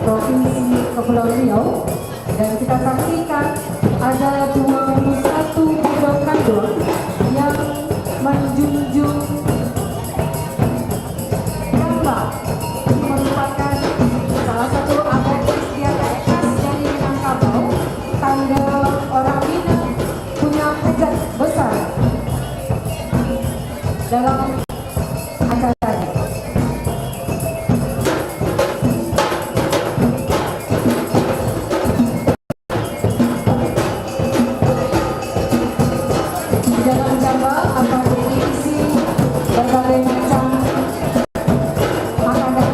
Provinsi Kepulauan Riau, dan kita saksikan ada 21 budak kandung yang menjunjung gambar, merupakan salah satu atlet istiadat khas dari Minangkabau. Tanda orang Minang punya pegat besar dalam acara ini. Dalam gambar akan diisi berbagai macam makanan,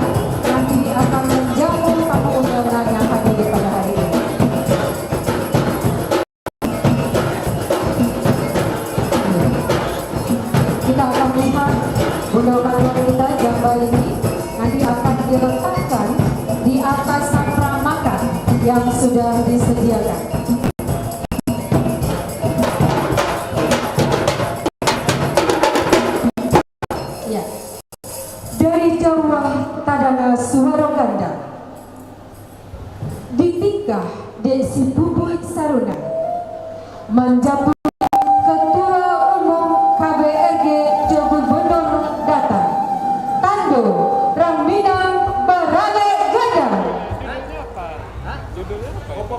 nanti akan menjamu tamu undangan yang hadir pada hari ini. Kita akan melihat bundaran kita gambar ini nanti akan diletakkan di atas sakra makan yang sudah disediakan. Ya. Dari Jawa Tadanga Suharo Ganda ditingkah Desi Bubui Saruna menjamu Ketua Umum KBRG Jawa Gubernur datang Tando Raminang Barale Gadang. Judulnya apa?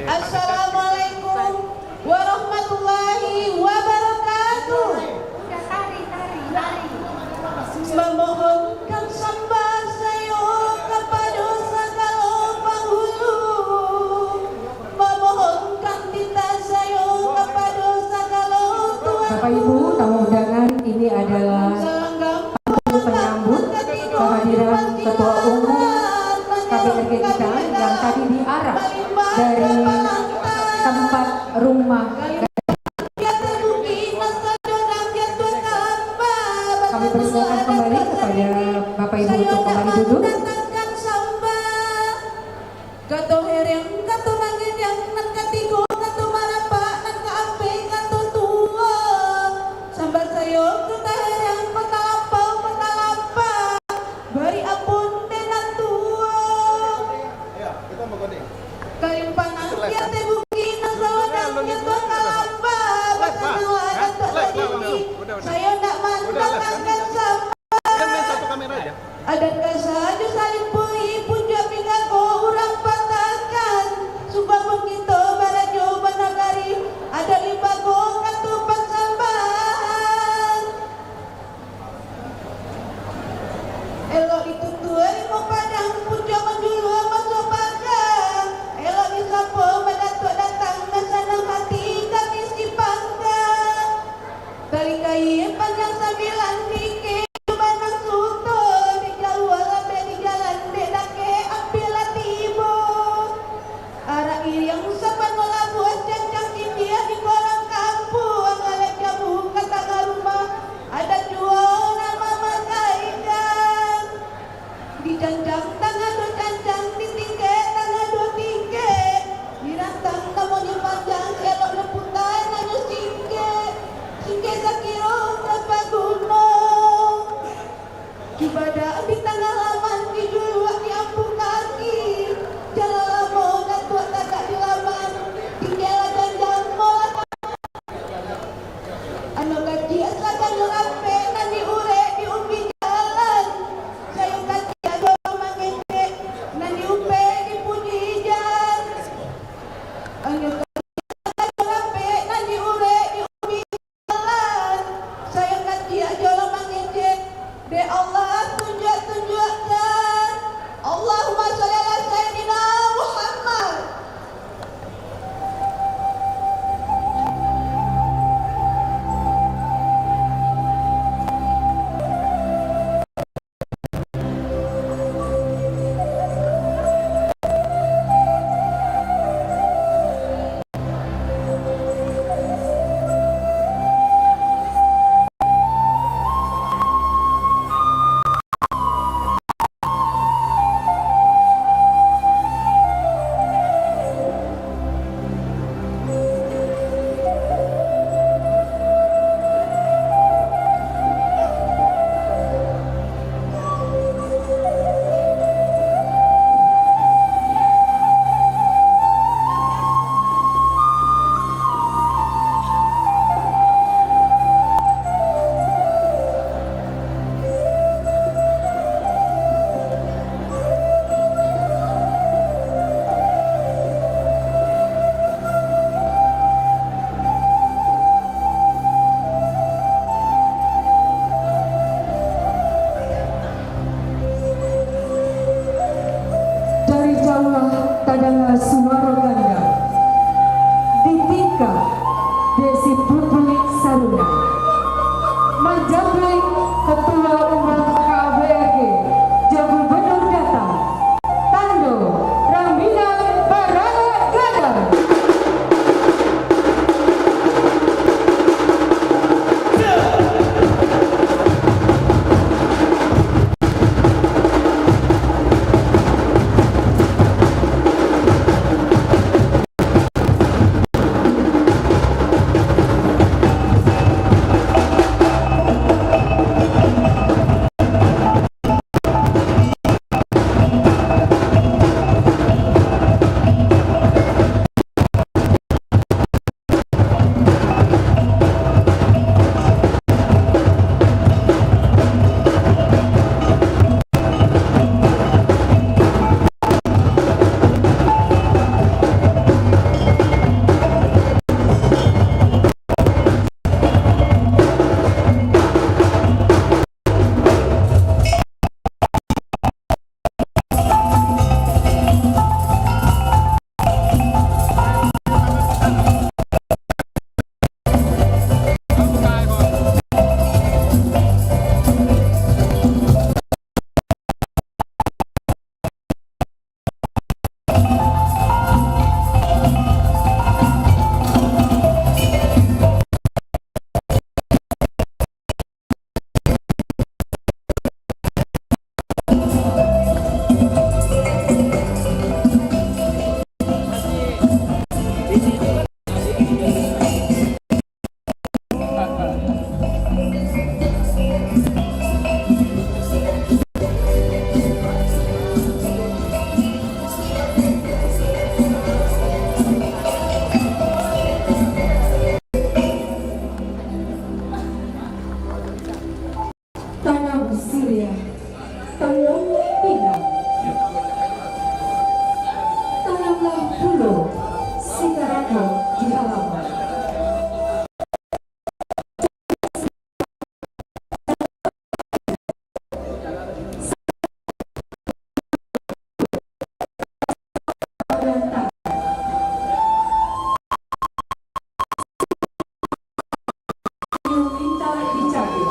Assalamualaikum warahmatullahi wabarakatuh. Memohonkan sembah sayo kepada segala penghulu, memohonkan tita sayo kepada segala tuan. Bapak Ibu tamu undangan, ini adalah penyambut kehadiran Ketua Umum KBRG kita yang tadi diarak dari tempat rumah. Kami persilakan kembali kepada Bapak Ibu untuk kembali duduk. Gato hereng, gato nangin yang nan katigo, gato marapa, nan kaape, gato tua. Sambar sayo, gato hereng, patalapa, bari apun tenan tua. Kita mau kode. Kalimpanan, ya te buki, nasawadang, ya tua kalapa, batanua, gato lagi. Sayo ndak mantap, angkat sama. Kan main satu kamera aja. Adan kasado salin puri puja pingago urang patakan subah begitu barajo banagari ada libago katupan sambahan elo itu tua limo padang puja menjulu masuk bagang elo disapo badato datang nasanang hati kami si panggang talikai panjang 9 dikit banang suto di Jawa labe di Agung Surya, Tolong Pinang, tanamlah pulau Singarago di halaman. Minta dicabut.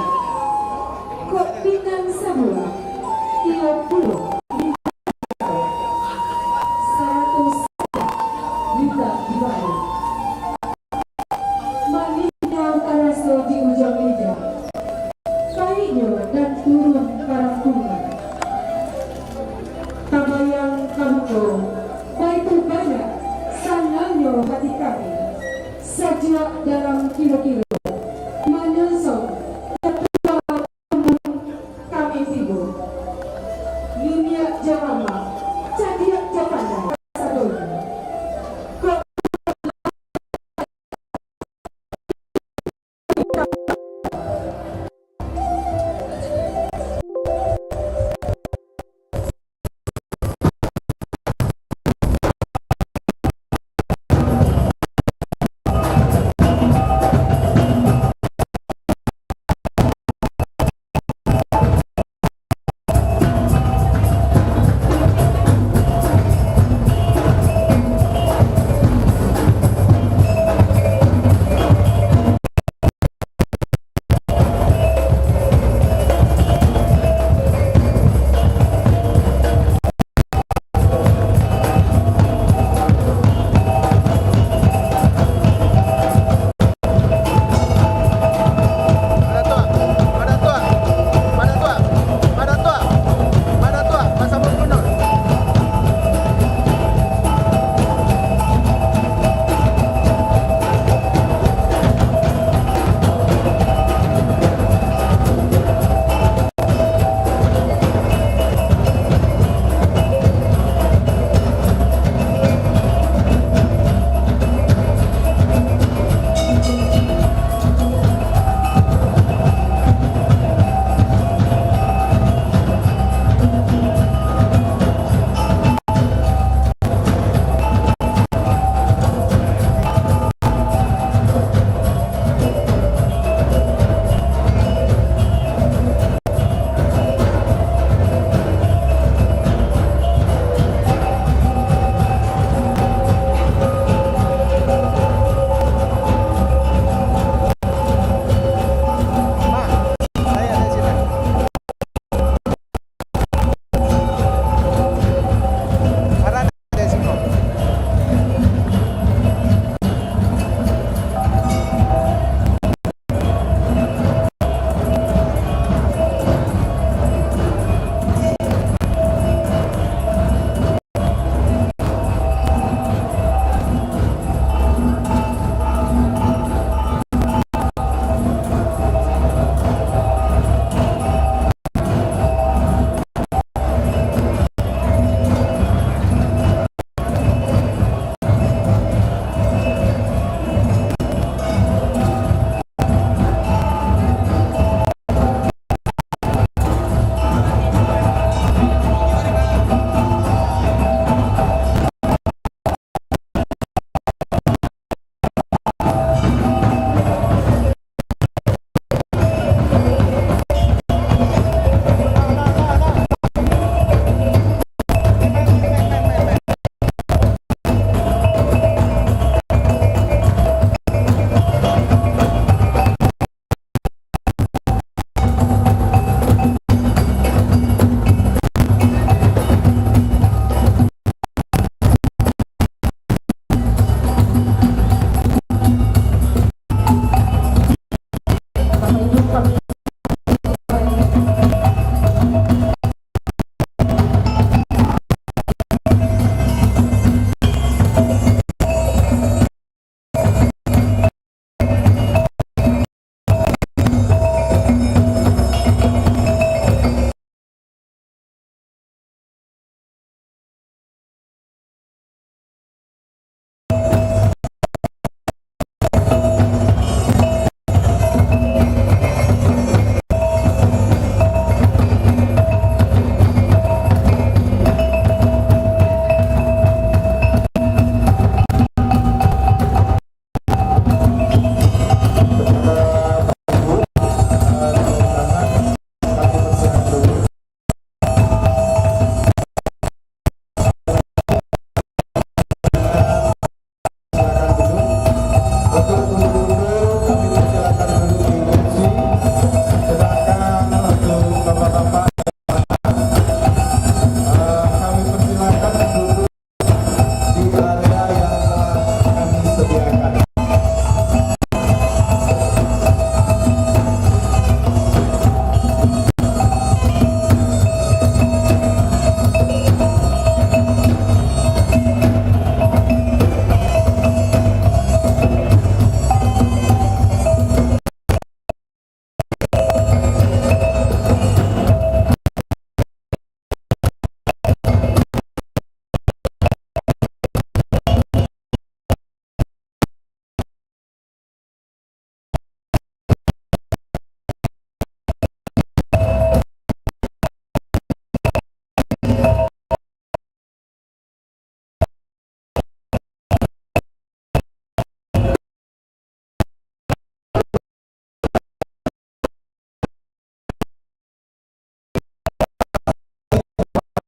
Kok Pinang semua 30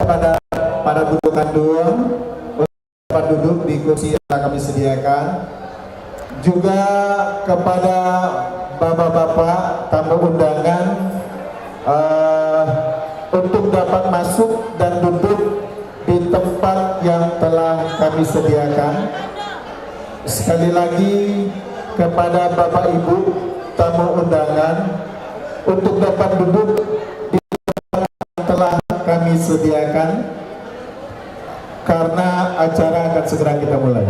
kepada para dudukan dua dapat duduk di kursi yang telah kami sediakan. Juga kepada bapak-bapak tamu undangan untuk dapat masuk dan duduk di tempat yang telah kami sediakan. Sekali lagi kepada bapak ibu tamu undangan untuk dapat duduk di tempat yang telah kami sediakan karena acara akan segera kita mulai.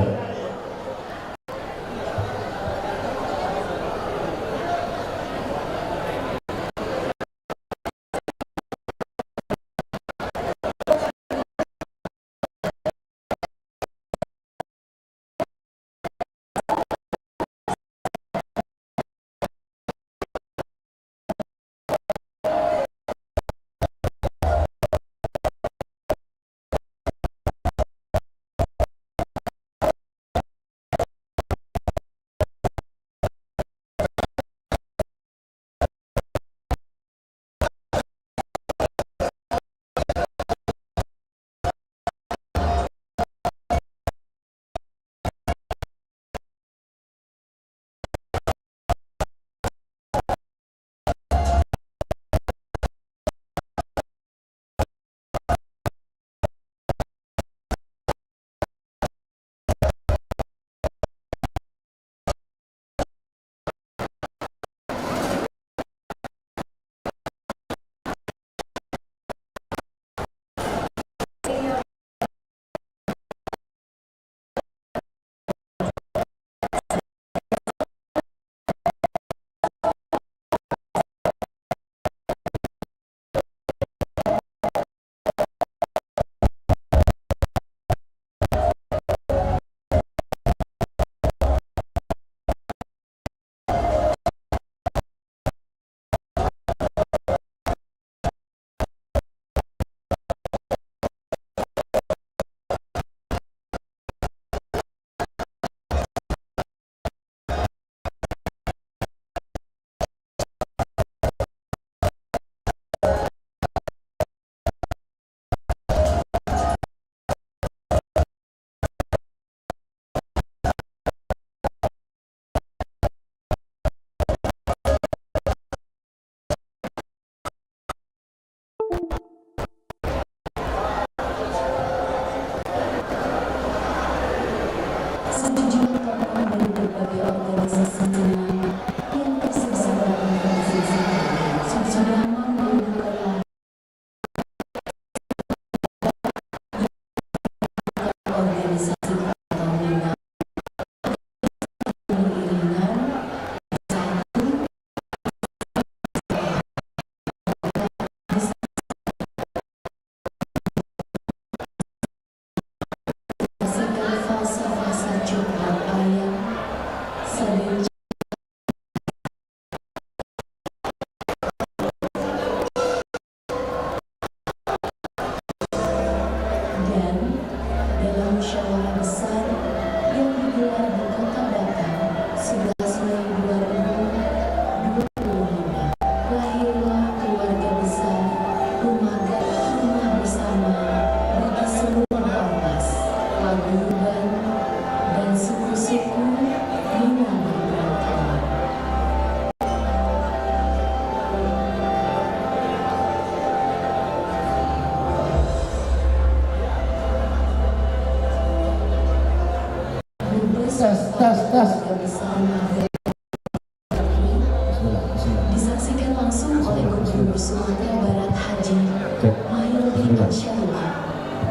Disaksikan langsung oleh Gubernur Sumatera Barat Haji Mahyudin Syarifah,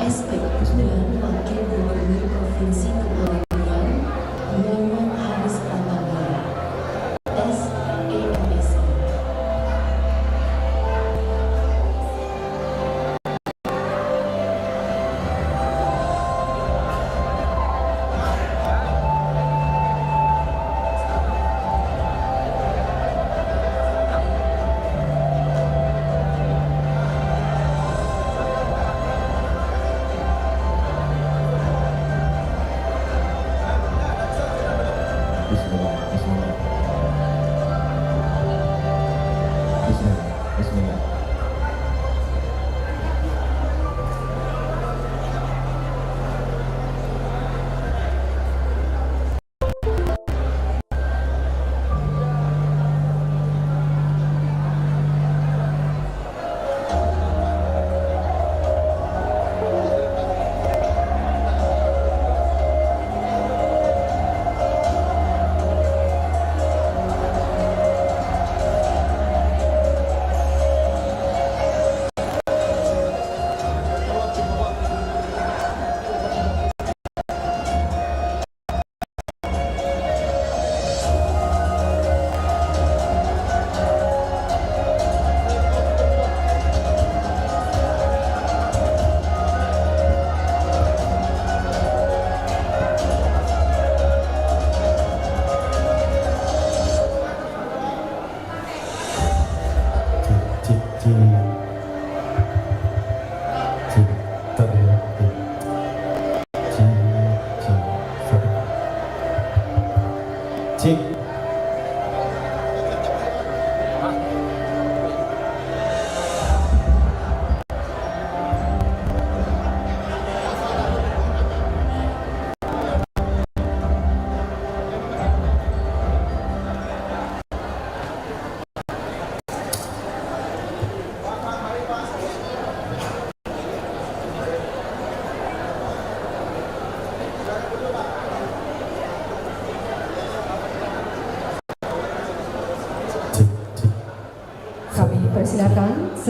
SP, dan Wakil Gubernur Provinsi Kepulauan Riau, Muhammad Haris Pratama, SEMSI.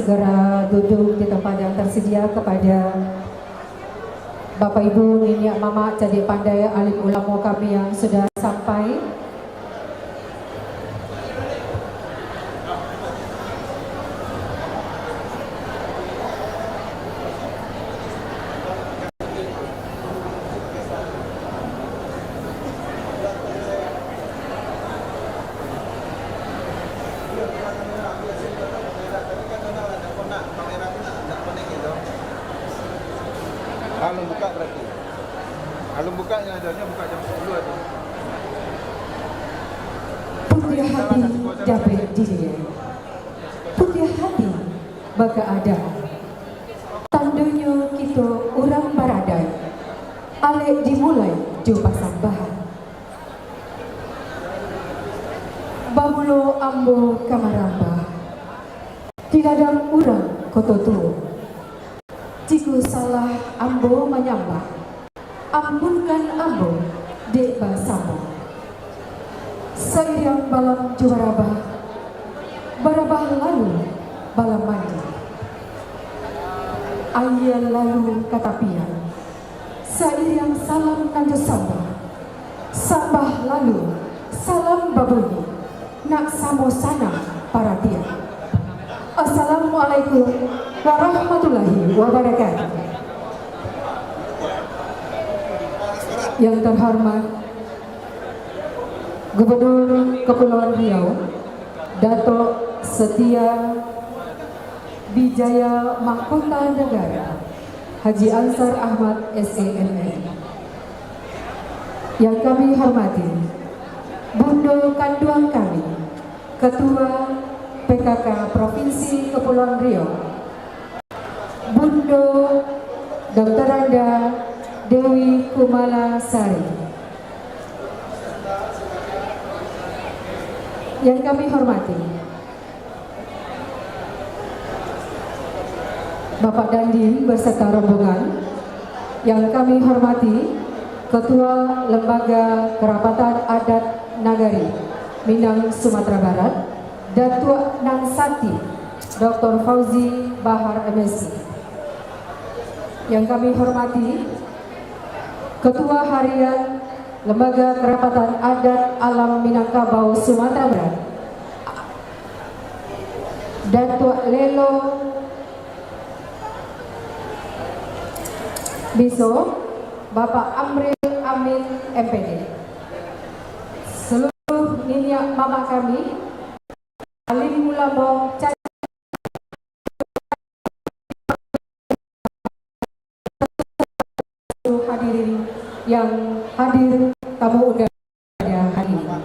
segera duduk di tempat yang tersedia. Kepada Bapak Ibu, Nenek, Mama, Cadik Pandai, alim ulama kami yang sudah sampai, Alum buka berarti. Alum buka yang adanya buka jam 10 aja. putih hati dapat dilihat, putih hati baka ada. Tandanya kita orang baradai, alek dimulai jo pasang bahan. Bamulo ambo kamaramba, tiladang urang koto tuo. Jika salah ambo menyambah, ampunkan ambo dek basamo. Seiring balam juwarabah, barabah lalu balam mandi. Ayah lalu katapian, seiring salam nanjo sambah. Sambah lalu salam babuni, nak samo sana para dia. Assalamualaikum warahmatullahi wabarakatuh. Yang terhormat Gubernur Kepulauan Riau, Dato' Setia Bijaya Mahkota Negara Haji Ansar Ahmad SEMM. Yang kami hormati Bundo Kanduang kami, Ketua PKK Provinsi Kepulauan Riau, Bundo Dr. Anda Dewi Kumala Sari. Yang kami hormati Bapak Dandim beserta rombongan. Yang kami hormati Ketua Lembaga Kerapatan Adat Nagari Minang Sumatera Barat, Datuk Nang Sati Dr. Fauzi Bahar MSc. Yang kami hormati Ketua Harian Lembaga Kerapatan Adat Alam Minangkabau Sumatera Barat, Datuk Lelo Biso, Bapak Amril Amin MPD. Seluruh niniak mama kami, alim ulama, hadirin yang hadir, tamu undangan hari ini.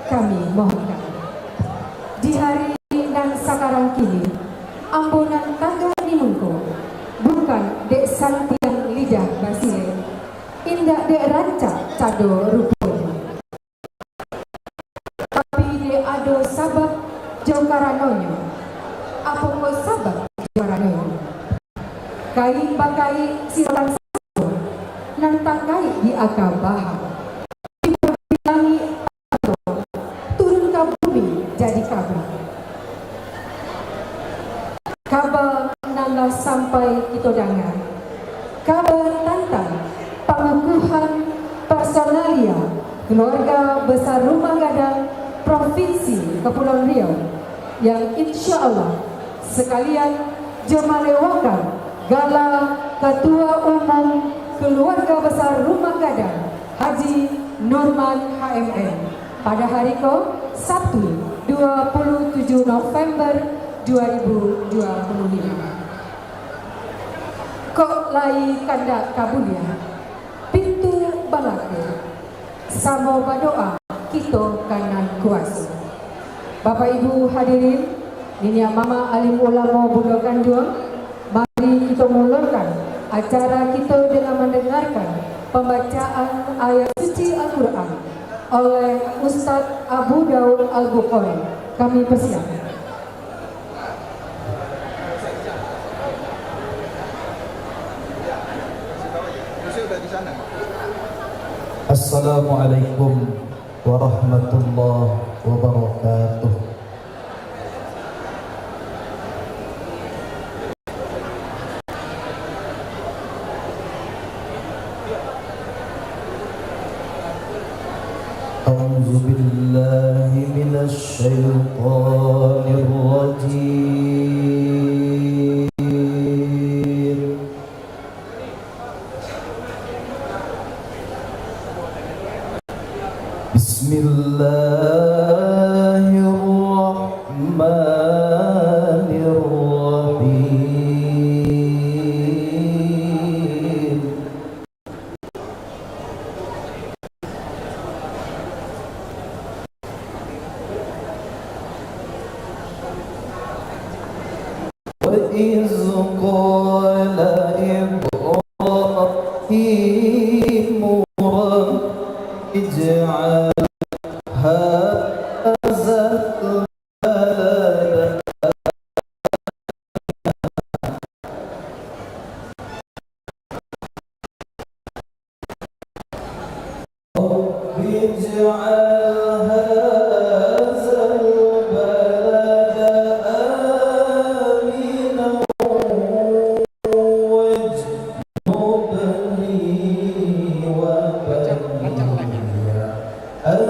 Kami mohonkan di hari dan sekarang kini, ambunan tangga dimungko bukan dek santian lidah basile, indak dek rancak cado rupanya, tapi dek ado sabab jokaranonyo. Apa mau sabab jokaranonyo? Kai bakai silang sabo nang tangkai di akabah. Kabar nanggal sampai kita dengar, kabar tentang pengukuhan personalia keluarga besar Rumah Gadang Provinsi Kepulauan Riau yang insya Allah sekalian jemalewakan gala Ketua Umum Keluarga Besar Rumah Gadang Haji Nurman HMM pada hari Sabtu 27 November 2025. Kok lai kandak kabulia pintu balake samo badoa kita kanan kuasa. Bapak Ibu hadirin, niniak mama alim ulama Bundo Kanduang, mari kita mulakan acara kita dengan mendengarkan pembacaan ayat suci Al-Quran Al-Quran oleh Ustadz Abu Daud Al-Bukhari. Kami persilakan. Assalamualaikum warahmatullahi wabarakatuh. A'udzu billahi minasy syaithanir rajim. Bismillahirrahmanirrahim. Wa iz qala Ibrahim rabbi ij'al hadzal balada rabbi ij'al hadzal balada aminan wajnubni wa baniya an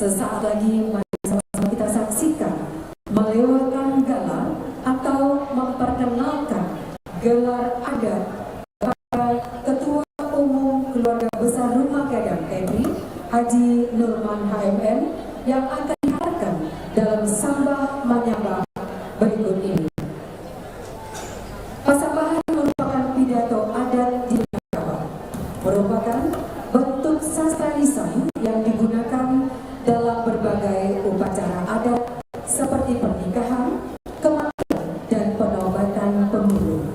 Sesaat lagi mari sama-sama kita saksikan melewatkan gala atau memperkenalkan gelar adat Ketua Umum Keluarga Besar Rumah Gadang TNI Haji Nurman HMM yang akan diharapkan dalam sambah menyambah berikut ini. Pasambahan merupakan pidato adat di Minangkabau, merupakan bentuk sastra lisan yang digunakan dalam berbagai upacara adat seperti pernikahan, kematian, dan penobatan pemilu.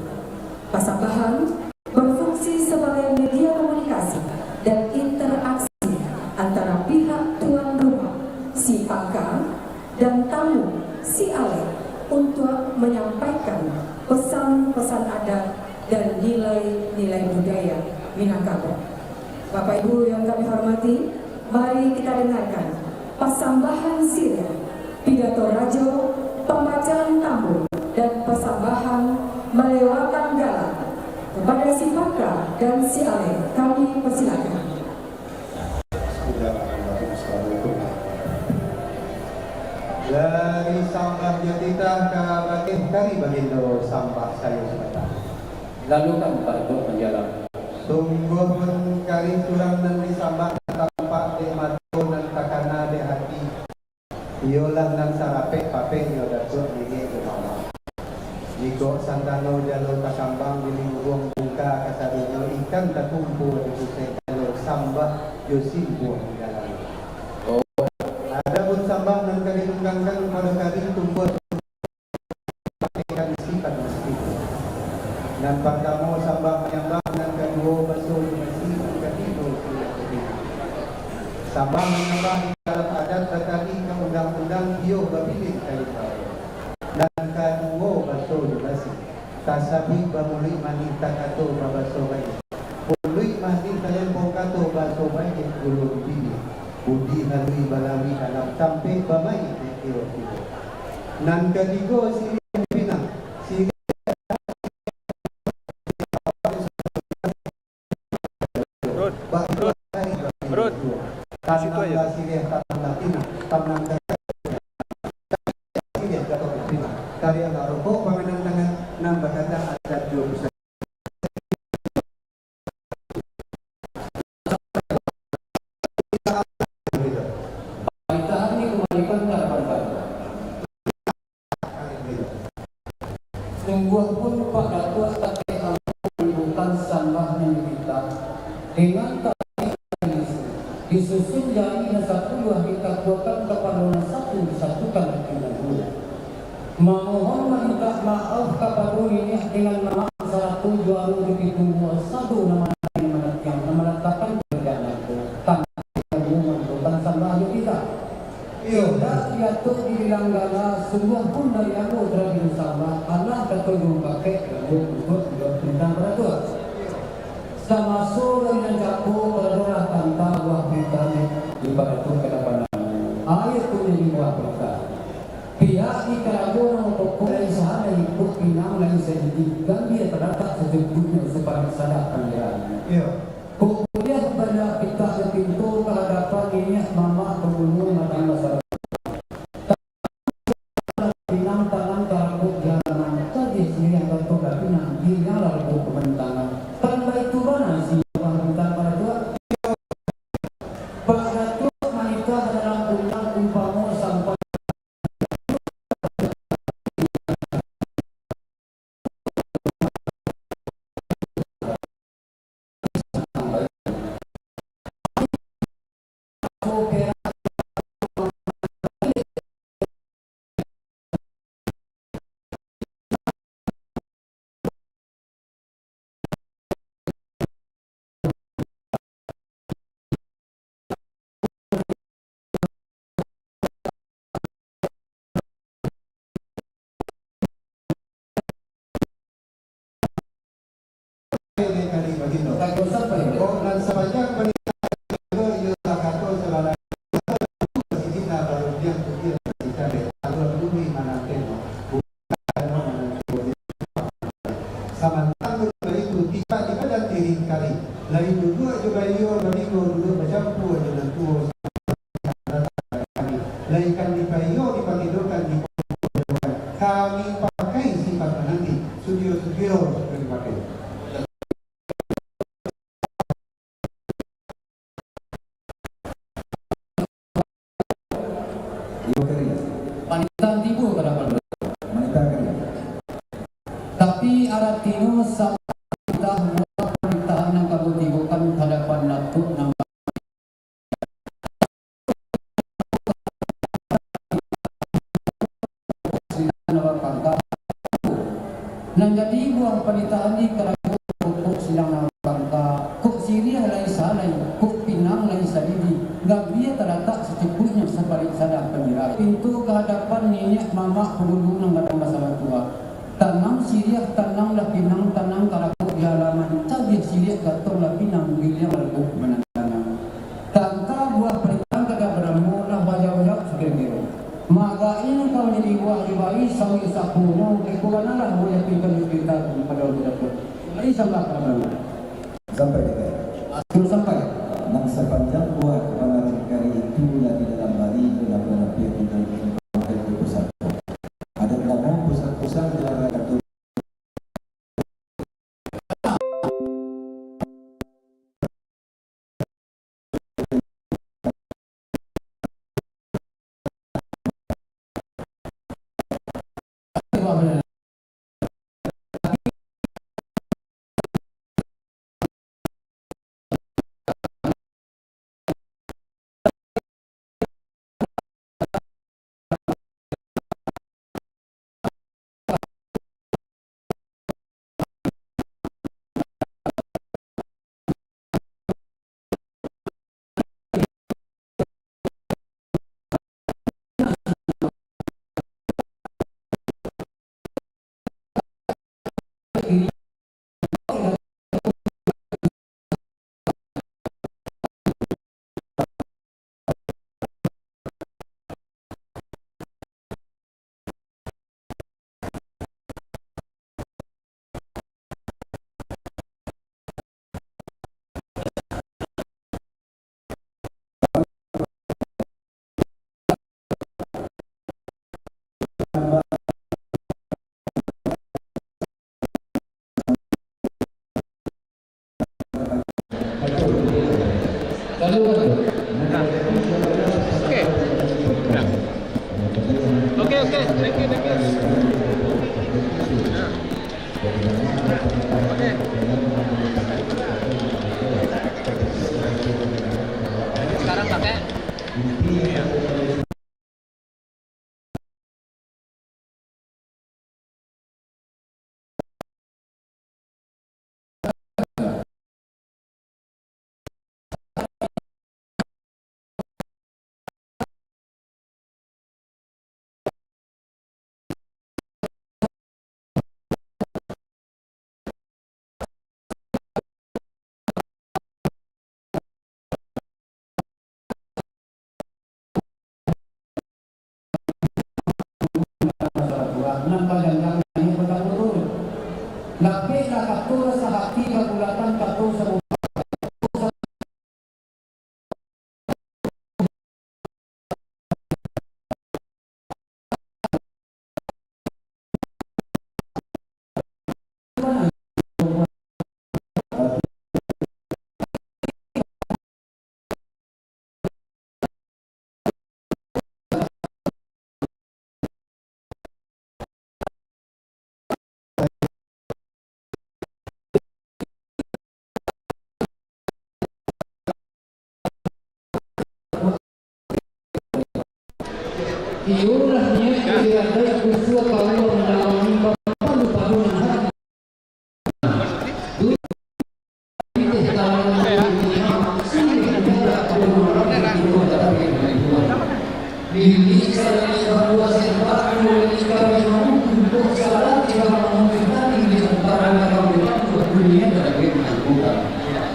Pasambahan berfungsi sebagai media komunikasi dan interaksi antara pihak tuan rumah, si pangkal, dan tamu, si alek, untuk menyampaikan pesan-pesan adat dan nilai-nilai budaya Minangkabau. Bapak Ibu yang kami hormati, mari kita dengarkan pasambahan sirah, pidato rajo, pembacaan tambur, dan pasambahan melewatkan gala. Kepada si pangkal dan si alek, kami persilakan. Dari sambah jatita ke batin kari bagindo sambah sayo semata. Lalu kan takut menjalan. Sungguh pun kari kurang dan disambah tampak de matu dan takana de hati. Iolang dan sarape pape yo datuk diri ke mama. Jiko santano jalo takambang dili buang buka kasarinyo ikan takumpu di pusat jalo sambah yosimbu jalan. Ada pun sambah dan kali tunggangkan pada kali tumbuh ikan sifat mesti. Dan pertama sambah menyambah dan kedua basuh mesti ketiga. Sambah menyambah di dalam adat terkali ke undang-undang bio babilik kali baru. Dan kedua basuh mesti. Tasabi bamuli mani takato babaso baik. Pului mani kalian pokato baso baik ulur bini. Budi halui balami dalam sampai bamai kiro-kiro. Nan ketiga siri pinang. Siri Berut. Tanam siri tanam pinang. Tanam siri jatuh pinang. Karya rokok pengenan tangan nambah kata adat 20%. Sungguh pun Pak Datuk tak menimbulkan sambah yang kita dengan tadi disusun jadi satu dua kita kuatkan kepada satu disatukan dengan dua. Memohon meminta maaf kepada ini dengan nama satu dua begitu satu nama yang menetapkan pekerjaan itu tanpa menentukan sambah kita. Yoda diatur di bilang gala sebuah pun dari aku terhadap sama anak ketujuh pakai untuk tentang peraturan. Sama sore dan jago peraturan tentang buah berita di batu kedepan. Ayat punya di buah berita. Pihak di keraguan untuk mulai sehari ikut pinang lain sedikit dan dia terdapat sejujurnya supaya sadar pangeran. Kemudian pada kita ke pintu kehadapan ini mama penghulu matang masyarakat. Pinang tangan karabuk jalan tadi sini yang bertobat pinang tinggal lalu kebentangan. Kan baik tu mana si orang bintang pada dua. Pak Datuk menikah dalam undang umpama sampai kami pakai sifatnya nanti studio-studio seperti dipakai. Panitan tibu kadapan. Tapi aratino sa kita panitaan ng kabutibukan hadapan nato ng nang jadi buang panitaan di karago kok silang nakangka kok siriah lain salay kok pinang lain salidi gabia terletak secukupnya sebalik sadar penjara pintu kehadapan nenek mama pengunjung ng gadang masalah tua tanang siriah tanang lah pinang tanang karago di halaman sabih siriah gatong lah pinang gilia malbuk menantanang tangka buah panitaan kagak beramu lah bajak-bajak segera maka ini kau jadi buah dibai sang isa puno kekuatan lah boleh pintar kita pada udah ini sampai apa sampai dekat sampai nang sepanjang buah kebenaran kali itu yang di dalam Bali dalam beberapa di pusat ada nama pusat-pusat dalam kartu Lapi na katura sa hati kagulatan kato sa iulah niya kaya kuswa kawo mendawangi palu-palu ng hati.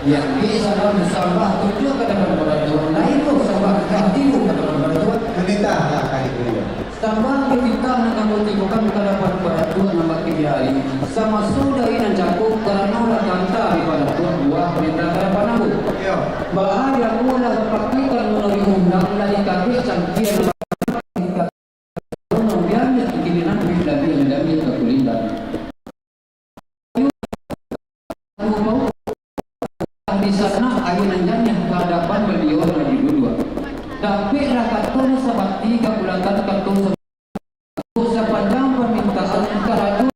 Yang bisa bersama tujuh kadang-kadang berdoa lain loh sama katimu kadang-kadang berdoa Menita lah kali itu. sama kita nak kamu tibukan kadapat berdoa nama kejari sama sudah ini cakup karena lah kanta pada buah perintah kadapan aku bahaya mula praktikan melalui undang dari kaki cangkir undang biarnya kekinian bila menjadi kekulitan. Di sana ayo nanjanya ke hadapan beliau lagi dua. Tapi rakyat tono sahabat 3 bulan kartu sepanjang permintaan kerajaan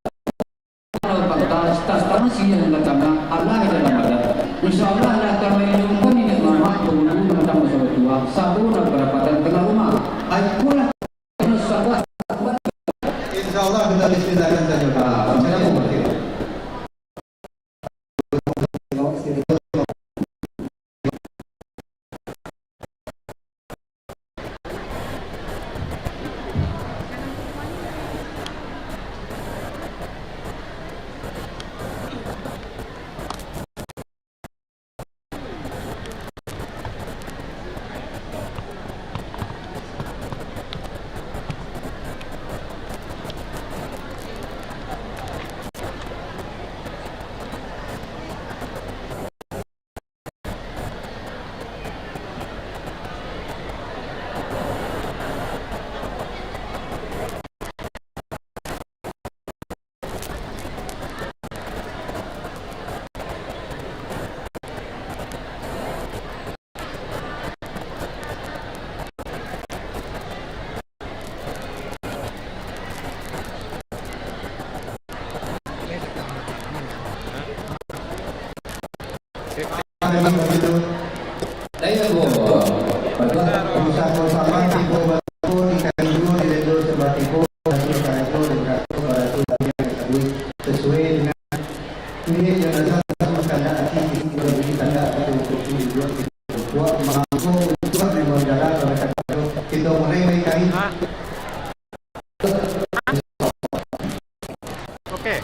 transparansi yang datangnya Allah dalam badan. InsyaAllah akan menunjukkan ini mama pengunjung datang bersama tua satu dan berapatan tengah rumah. Akulah sahabat. InsyaAllah kita bismillahirrahmanirrahim saja Pak. Saya mau berkata. Memang begitu. Saya Usaha bersama tipu batu ikan dulu di ledo sebelah tipu dan ikan itu dekat pada itu yang sesuai dengan ini jenazah sama tanda hati kita beri tanda untuk tujuan buat mampu untuk membuat jalan mereka kita mulai mencari. Oke.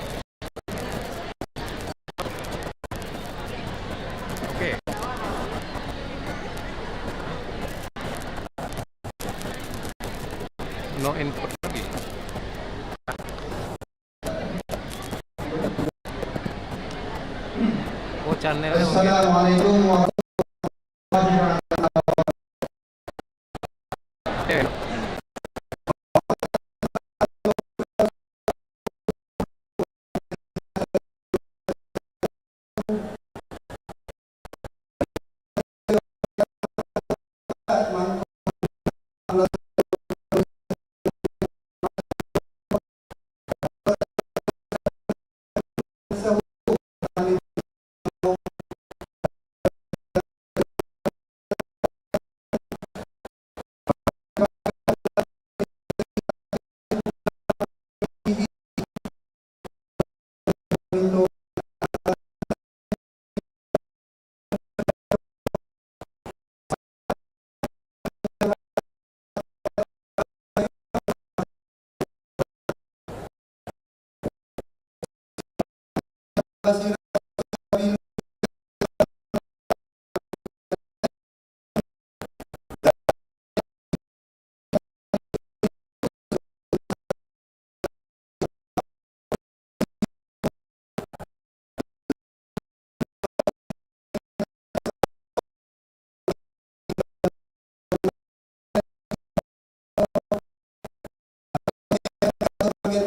No input lagi. Oh, channelnya mungkin. Assalamualaikum warahmatullahi wabarakatuh. Oke.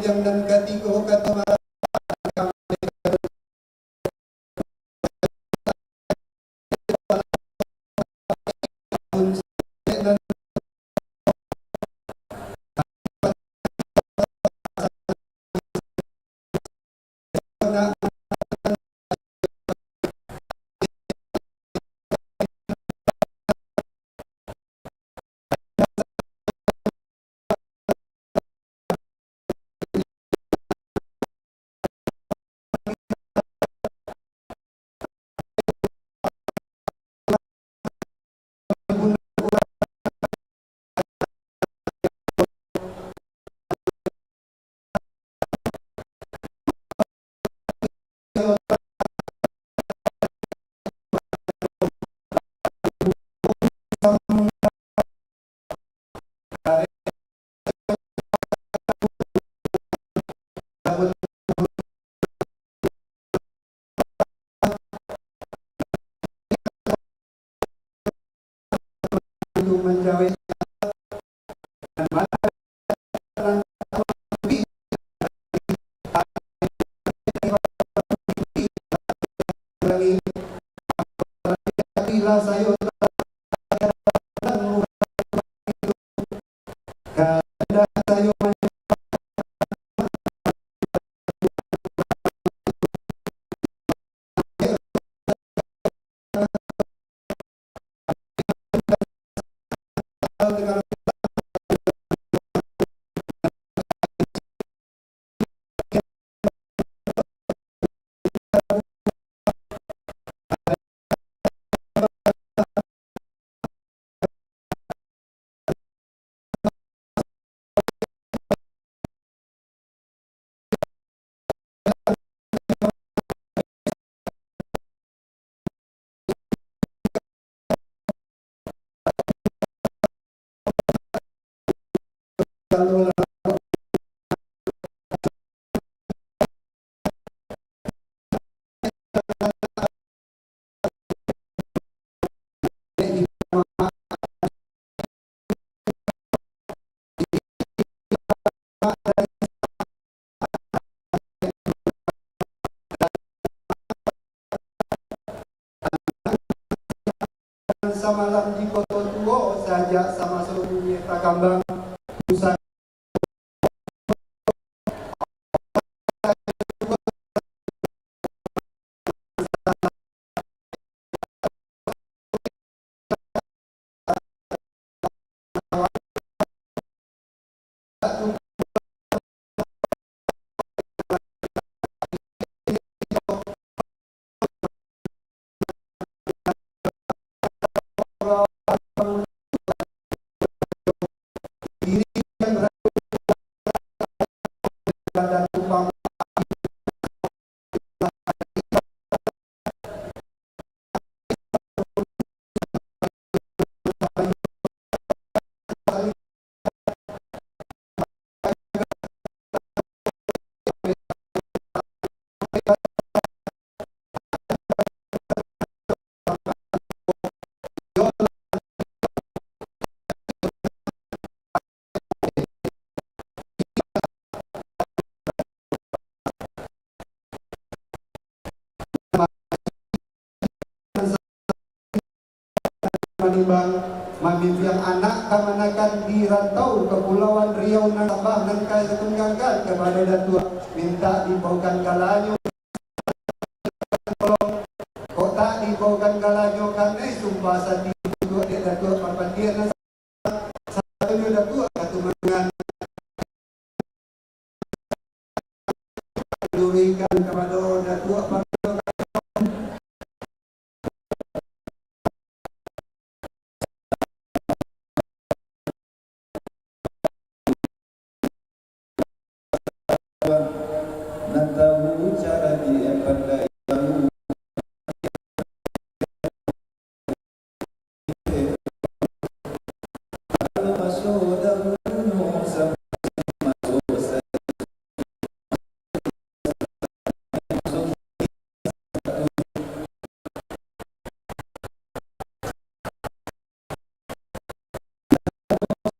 Yang dan ketiga kata untuk mencapai dan mana apabila sayur karena sayur dengan samalam di kota tua saja sama seluruhnya takambang pusat dan tumpang menimbang membimbing anak kamanakan di rantau Kepulauan Riau dan Sabah dan Kalimantan kepada datua minta dibawakan kalanyo kota dibawakan kalanyo karena sumpah sati dua dia datua perpandian satu datua katumangan durikan kepada datua dan tahu cara dia pandai tahu kalau masuk dalam sampai masuk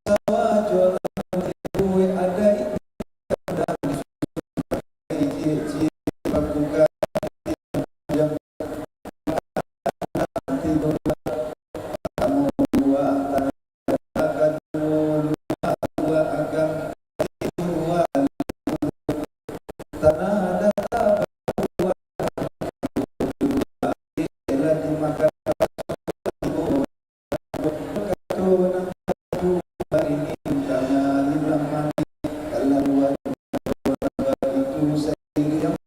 sawah jualan kue ada itu buka yang tidur kamu dua akan dua akan dua tanah ada lagi makan hari ini karena lima mati kalau dua itu saya yang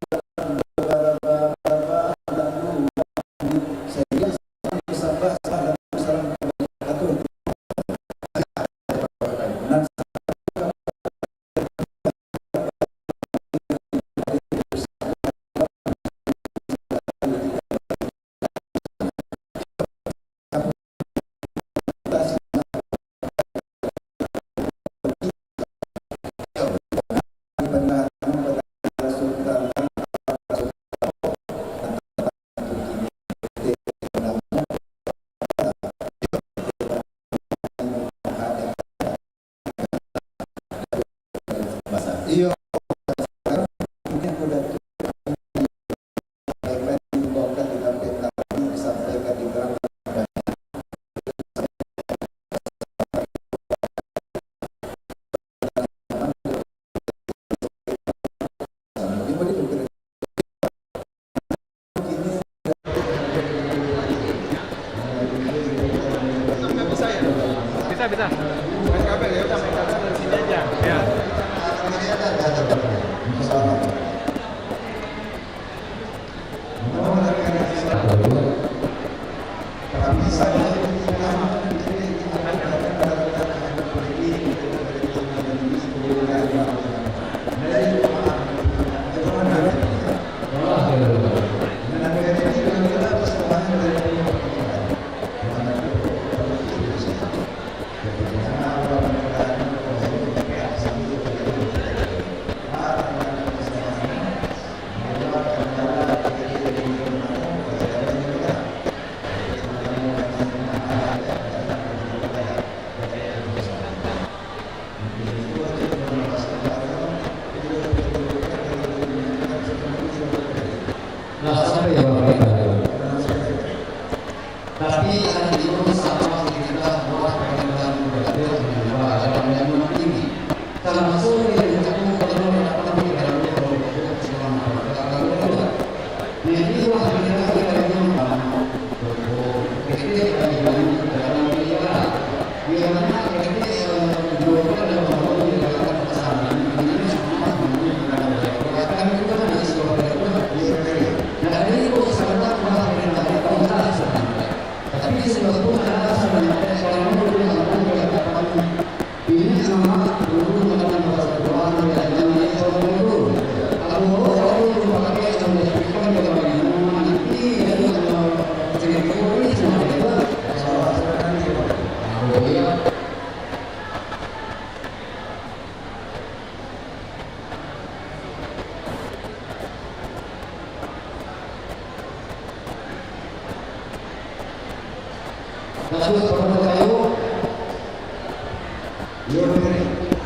Datuk Prof. Kayu,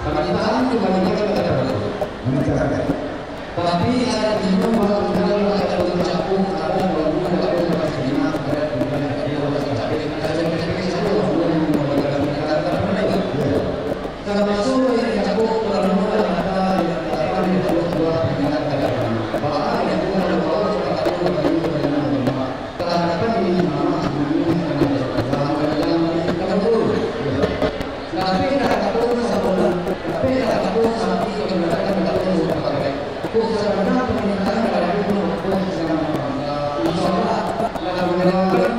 pernyataan dibandingkan pada Prof. Tapi ada juga bahwa kita akan mencakup ada walaupun ada beberapa lima ada termasuk yang dicakup dalam ada yang dua peringatan keagamaan bahwa yang dua adalah terhadap ini nama tapi tidak tahu sahabat tapi tidak tahu sahabat yang mengatakan sebenarnya pernyataan pada itu insyaallah dalam menjalankan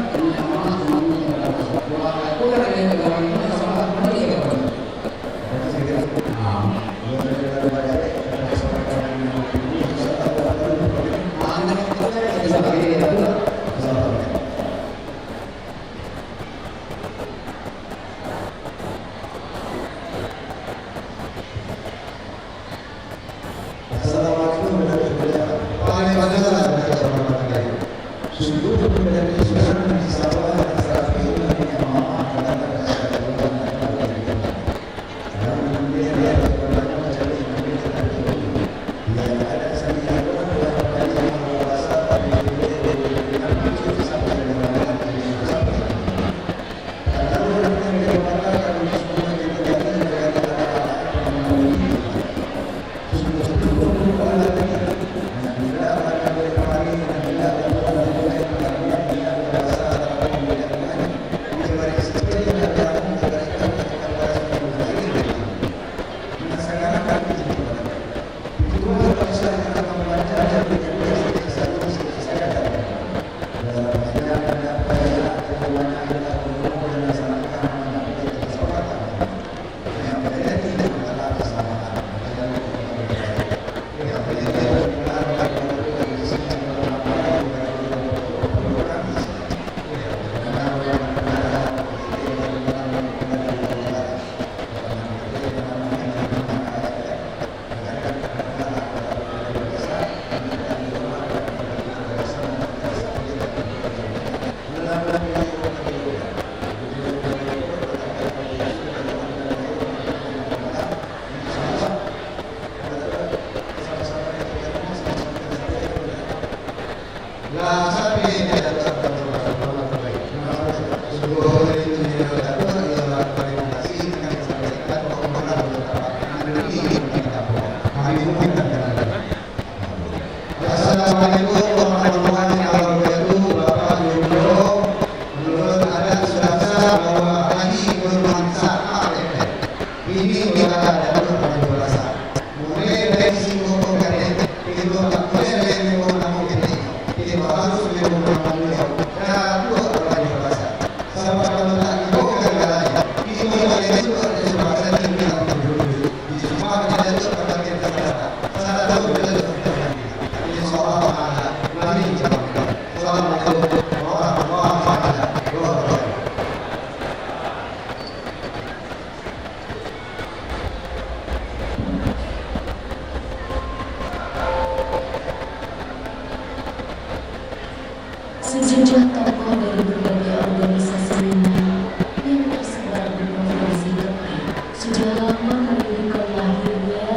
Sejumlah tokoh dari berbagai organisasi minang yang tersebar di Provinsi Kepri sudah lama menginginkan lahirnya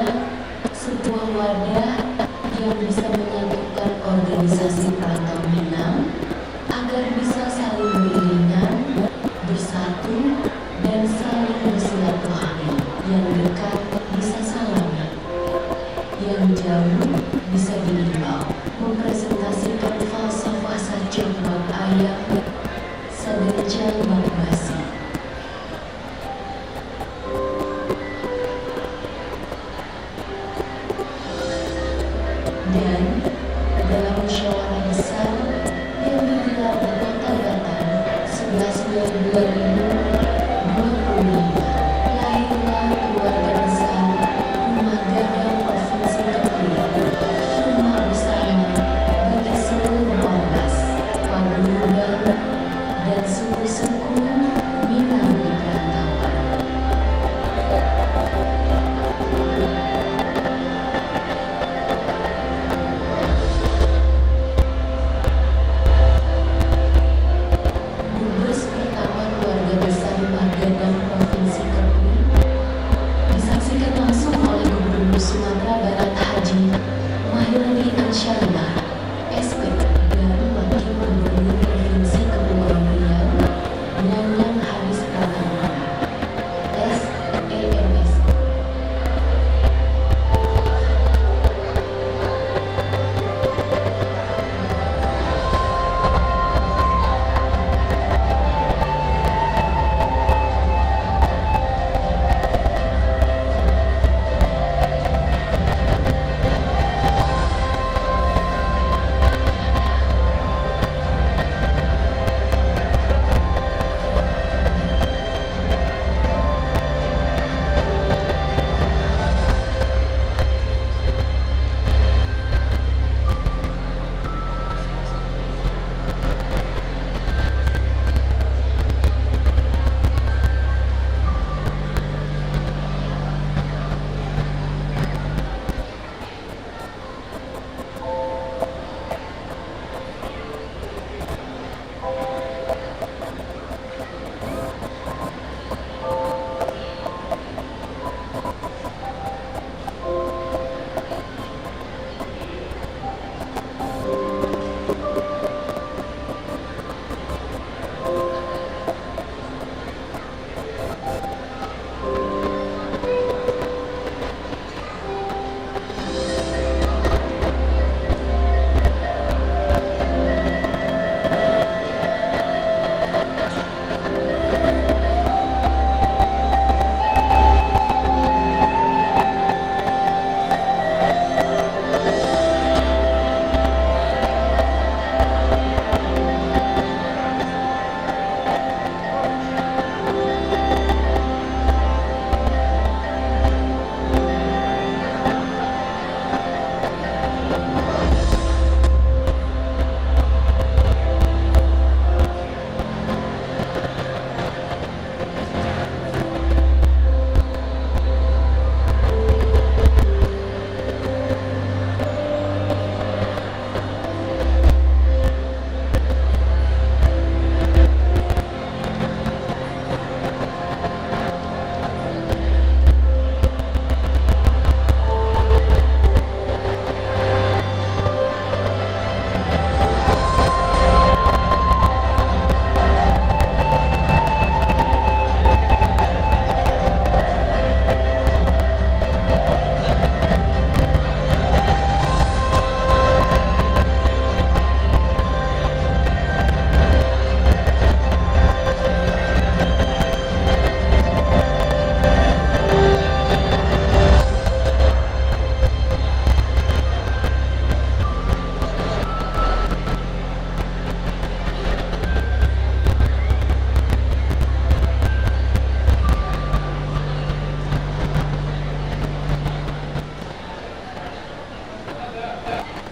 sebuah wadah yang bisa menyatukan organisasi perantau Minang agar bisa saling beriringan, bersatu, dan saling bersilaturahmi. Yang dekat bisa salaman, yang jauh bisa diimbau, mempresentasikan falsafah sajak bab ayam, sadenjang bab basi. Dan dalam musyawarah besar yang digelar di Kota Batam 11 Mei 2025, lahirlah keluarga besar Rumah Dagang Provinsi Kepri, rumah bersama bagi seluruh ormas, paguyuban, dan suku-suku Minang di perantauan.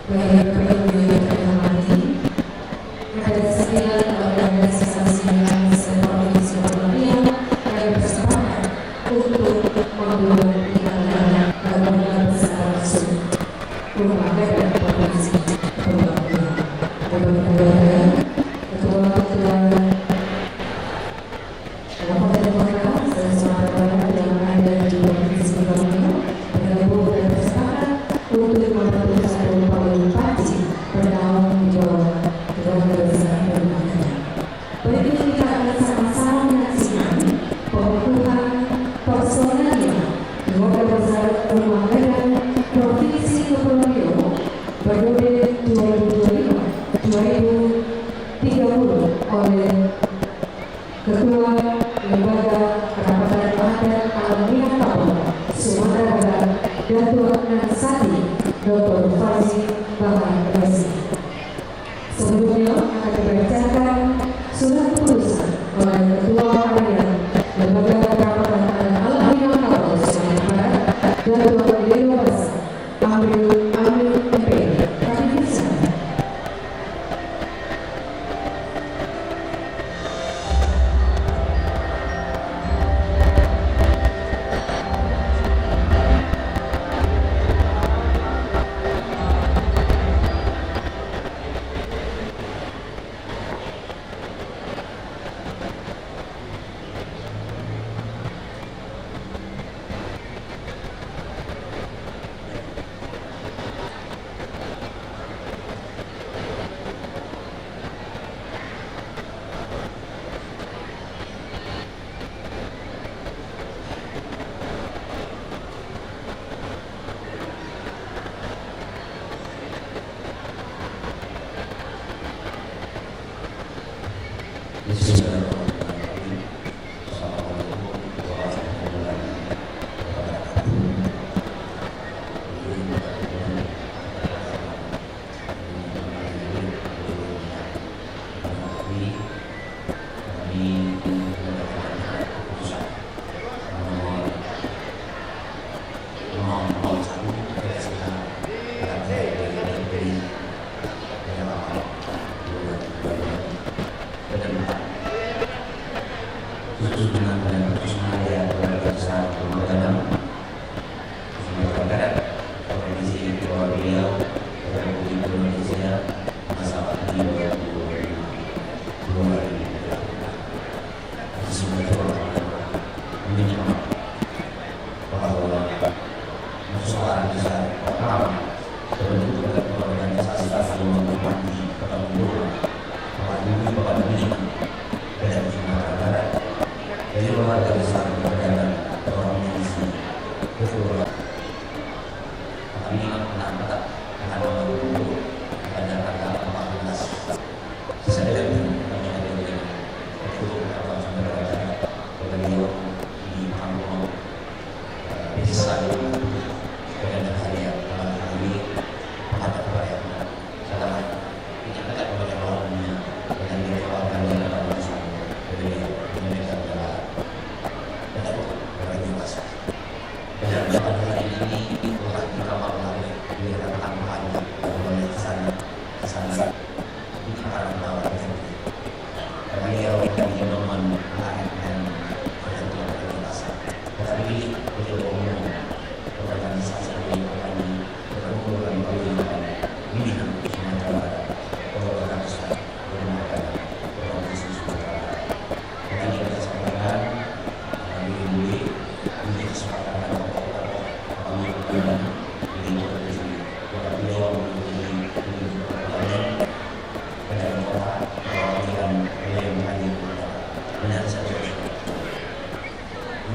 Baik, Bapak-Ibu yang terhormati, ada 9 organisasi sosial se-Provinsi Kepulauan Riau yang bersepakat untuk membuat iklan gabungan secara langsung rumah daerah Provinsi Kepulauan Riau. Bapak-Ibu, ketua-ketua kabupaten kota se-Sumatera Barat yang ada di Provinsi Kepulauan Riau bergabung dan bersepakat untuk membentuk satu partisipasi bertanggung jawab keluarga besar bermakna. Berikut kita akan sama-sama menyaksikan pengukuhan personalnya keluarga besar rumah daerah Provinsi Kepulauan Riau periode 2025-2030 oleh Ketua Lembaga Kerapatan Adat Alam Minangkabau Sumatera Barat Datuk Nansati Dr. Fauzi Bahar Resi. Sebelumnya akan dibacakan surat keputusan oleh Ketua Harian Lembaga Kerapatan Adat Alam Minangkabau Sumatera Barat Datuk Dewa Basa Ambil MP. Kami bisa.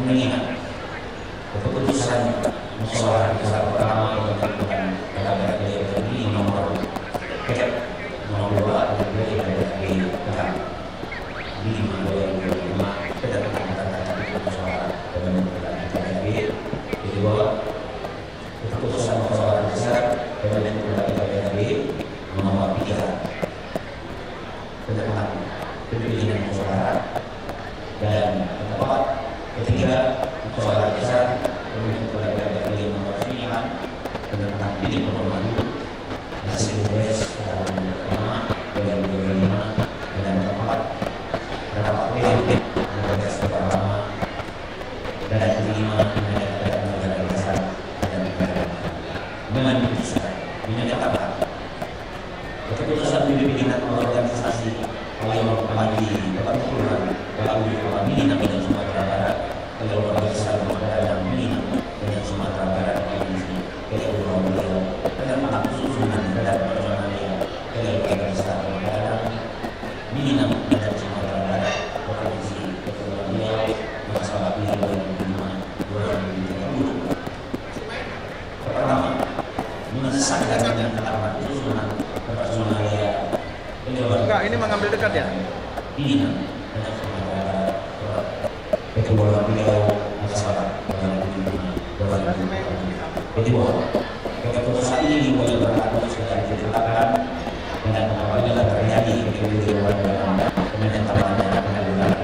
Mengingat keputusan musyawarah besar pertama yang dilakukan pada ini nomor 2 dari tanggal 5/2005 berdasarkan tata musyawarah pembentukan KPRD. Kedua, keputusan musyawarah besar pembentukan KPRD nomor 3 tentang pemilihan musyawarah, dan keempat, ketiga, musyawarah besar pembentukan KPRD nomor 9 tentang pilih nomor 2 menyatakan keputusan pimpinan organisasi Mayor Pagi Perkumpulan Kabupaten Minang dan Sumatera Barat Keluarga Besar Pemadaran Minang dan Sumatera Barat Provinsi Kepulauan Riau tentang susunan dan personalia Keluarga Besar Pemadaran Minang dan Sumatera Barat Provinsi Kepulauan Riau masa bakti 2005-2030. Pertama, mengesahkan dengan ketetapan susunan personalia Enggak, ini mengambil dekat ya. Minang dan Sumatera Barat Kepulauan Riau masa bakti 2005-2030. Kedua, keputusan ini dimulai berlaku setelah ditetapkan dan apabila terjadi kekeliruan dalam penetapannya pengambilan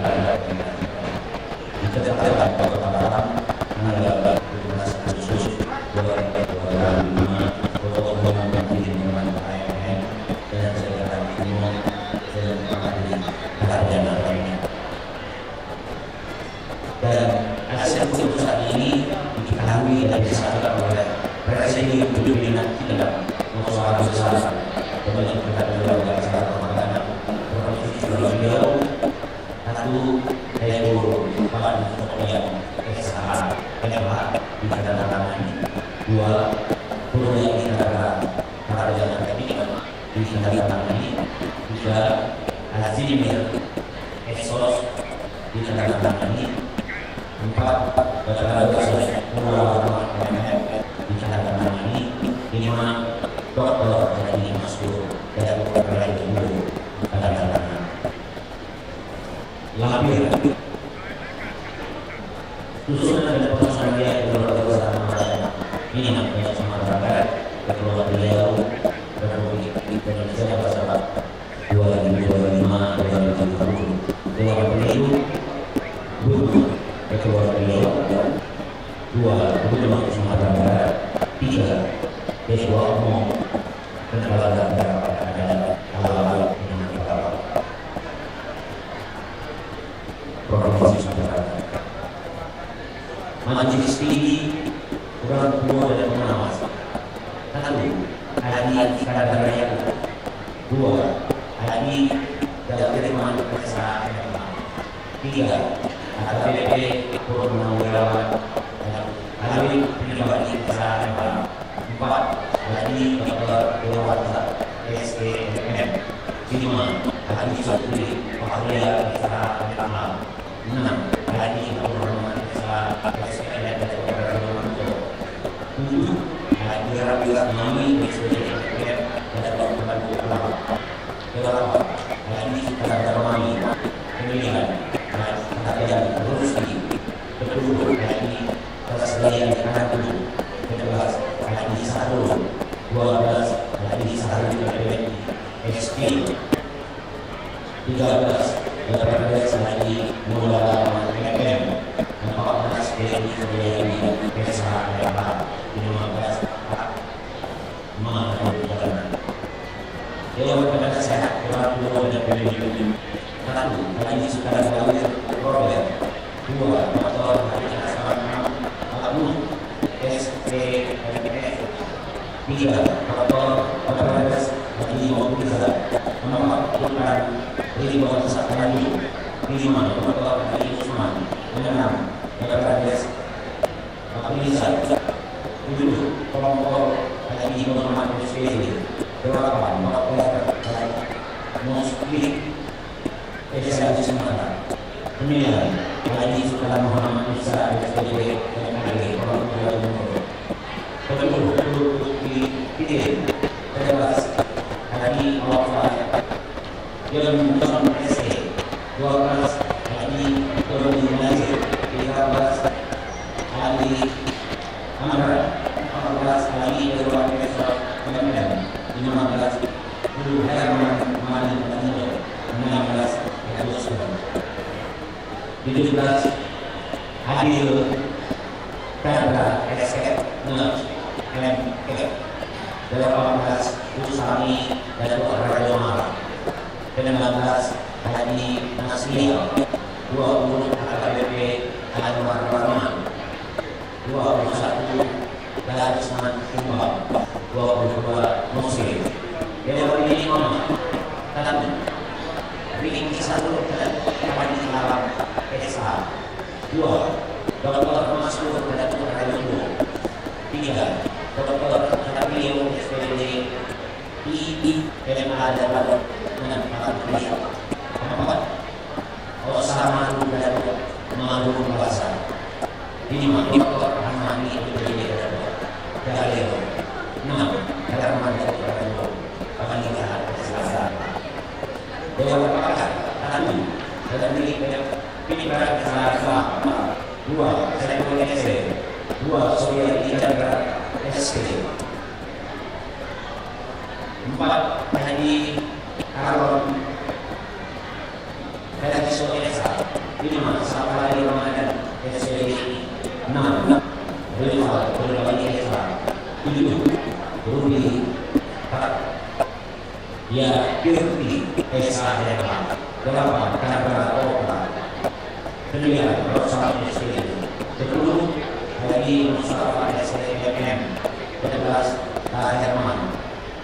ditetapkan pada tanggal 17 Agustus 2025 Protokol Pembangunan AMN dan Sekretaris Umum dan Pengadilan Sarjana lainnya. Dan hasil keputusan ini diketahui dan disahkan oleh Presiden Pimpinan Tidak Musyawarah Besar Pembangunan Keluarga Besar Pemadaran Provinsi Kepulauan Riau 1 Hebo Bahan Kemudian SH NMH ditandatangani 2 Proyek Negara Sarjana Teknik ditandatangani 3 Azimir Exos ditandatangani 4 Badan Khusus Pengelolaan MMM ditandatangani 5 Dr. Jadi Masuk dan Perlai Dulu ditandatangani. Labir susunan dan personalia Keluarga Besar Pemadaran Minang dan Sumatera Barat Kepulauan Riau Republik Indonesia masa bakti 2025-2030. Dewan Pemilu Gubernur Kepulauan Riau 2 Gubernur Sumatera Barat 3 Ketua Umum dan Kepala Daerah adalah Alamat dengan Kepala Provinsi Sumatera Barat. Majelis Tinggi Dewan Tua dan Pengawas 1 Hadi Kadar Raya 2 Hadi Dalam Periksa 3 AKBP Purnawirawan Hadi Pribadi Periksa 4 Hadi Dr. Dewansa SPMM 5 Hadi Sotri Pahlia Periksa 6 Hadi Purnawirawan SPMM dan Dewansa 7 Hadi Rabilah Mami SPMM dan Dewansa 8 Hadi Kadar Mami Pemilihan Hadi Korupsi 10 Hadi Persediaan Anak 11 Hadi Sarul 12 Hadi Sarul PBNI XP 13 Hadi Mulala PMM 14 BNI PBNI PSH 15 Dewan Pengawas Sehat Dewan Tua dan PBNI 1 Hadi Sukadar Dawir Robert 2 Dr. Hadi Asman Alamun SPMF 3 Dr. Otomatis Hadi Mobiliza 4 Sultan Ridwan Sakrani 5 Dr. Hadi Usman 6 Dr. Hades Mobiliza 7 Kelompok Hadi Muhammad Musfiri 8 Dr. Musfiri Desa Sumatera 9 Hadi Sultan Muhammad Musa SPDB MPG Provinsi Timur 10 Lutfi Pidin 13 Hadi Awafah Yon Son SC 12 Hadi Turun Nazir 13 Hadi Amran 14 Hadi Dewan Besar Pemadaran 15 Guru Herman Manin Tanjung 16 17 Adil Chandra SK 6 MK 18 Usami Datuk Raja Mara 19 Hadi Nasir 20 AKBP Anwar Rahman 21 Darisman Kumbang 22 Muslim. Dewan ini Imam Tatu bikin kisah dulu kapan di dalam PSA. 2. Dr. Masuk Datuk Rayu. 3. Dr. Rabiu SPDD IIMA dapat menempatkan beliau. 4. Osama Datuk Malu Bahasa. 5. Dr. Hamani SPDD Dalil. 6. Halaman Datuk Rayu. Pernikahan Selasa. Dewan Pakar Tatu dalam diri Pikiran Selasa. 2. Saiful SC. 2. Suryadi Chandra SC. 4. Haji Harun Haji Soesa. 5. Safari Ramadan SC. 6. Rizal Berbagi Esa. 7. Rudi Ya Kirti Esa Eka. 8. Kanabara Oka. 9. Rosal SC. 10. Haji Mustafa SCM. 11. Herman.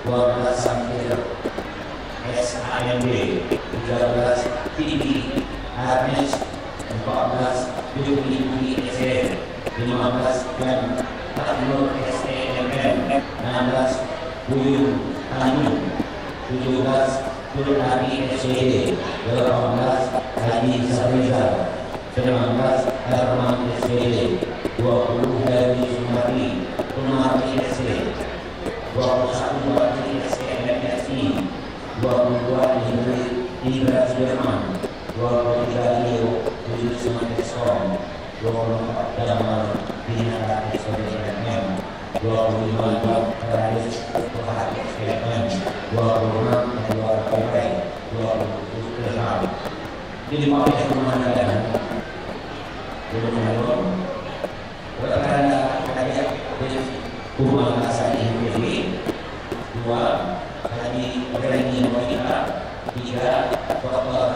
12. Samir SAMB. 13. TD Ernest. 14. Yudi SN. 15. Dan Takmur SEMN. 16. Buyung Tanjung. 17. Purhari SCD. 18. Haji Sarizal. 19. Herman SCD. 20. Dari Sumati SC. 21. Bupati SCMSI. 22. Indra Sudirman. 23. Leo 7 Semantesom. 24. Damal Binara SCDMM. 25. Radis Purhari SCMM. 26. Keluar Partai. 27. Jadi pakai pemandangan belum belum berada di rumah kasar ini. 2. Haji Berani Wanita. 3. Dr.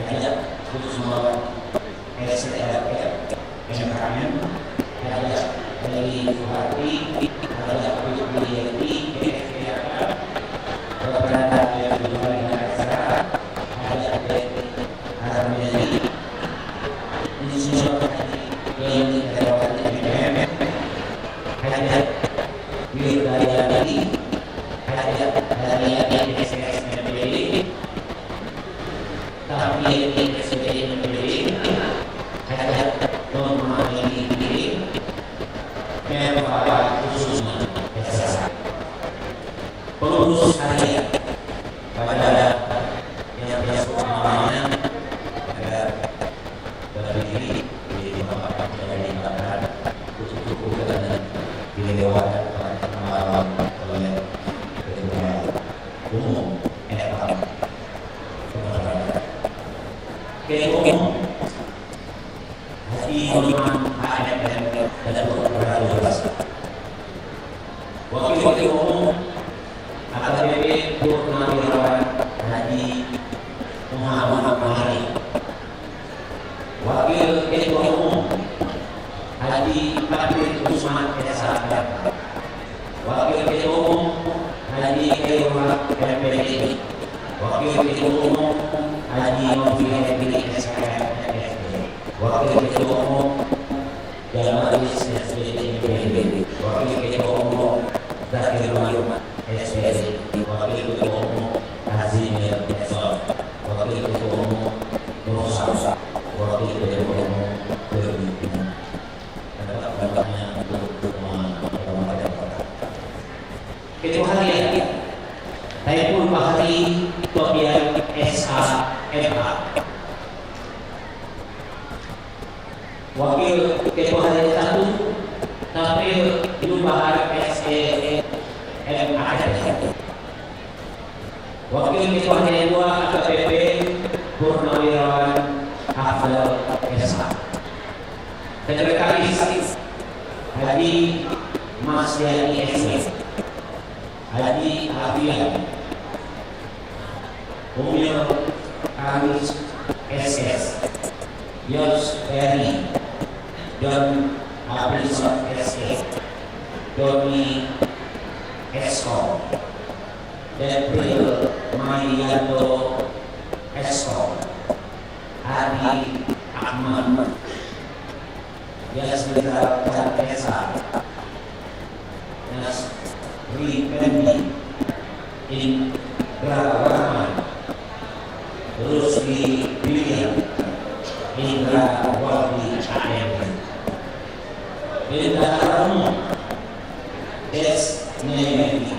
Hajat Kusuma SLF MKM. Hajat dari Suhati. Hajat Kusmiyati PSPK. Berada di luar negara. Hajat dari Armeni. Insinyur yang lewat MKM. Hajat Wilayadi. Hajat dari SSMPD. Tapi SSMPD. Hajat Nomani diri. Memang khususnya SSA. Pengurus harian pada yang biasa namanya agar berdiri di tempat yang dikatakan untuk dan dilewatkan malam oleh ketua umum NFA. Ketua umum Haji Iman AMM dan Wakil Wakil Umum AKBP Purnawirawan Haji Muhammad Mahari. Wakil Ketua Umum Haji Kadir Usman SH. Wakil Ketua Umum Haji Khairullah MPD. Wakil Ketua Umum Haji Novi Hedi SKM. Wakil Ketua Umum Jamalis SPD. Wakil Ketua Umum Zakir Mahmud SPD. Wakil Ketua Umum Hazimir Esok. Wakil Ketua Umum Nusa. Wakil Ketua Umum Berbina. Dapat-dapatnya untuk teman-teman kota. Ketua harian Saiful Bahri Tobian SHMA. Wakil Ketua harian 1 Tafil Jum'ahar SEMA. Wakil Ketua harian 2 AKBP Purnawirawan Hafal SH. Sekretaris Haji Masyari SC. Haji Afian Umil Kamis SS. Yos Eri Don Abrisot SC. Doni Eskom, Depril Marianto Eskom, Adi Ahmad, Yasmira Esa, Nasri Pendi, Indra Rahman, Rusli William, Indra Wali AM, Indra Armo, Des Nevi,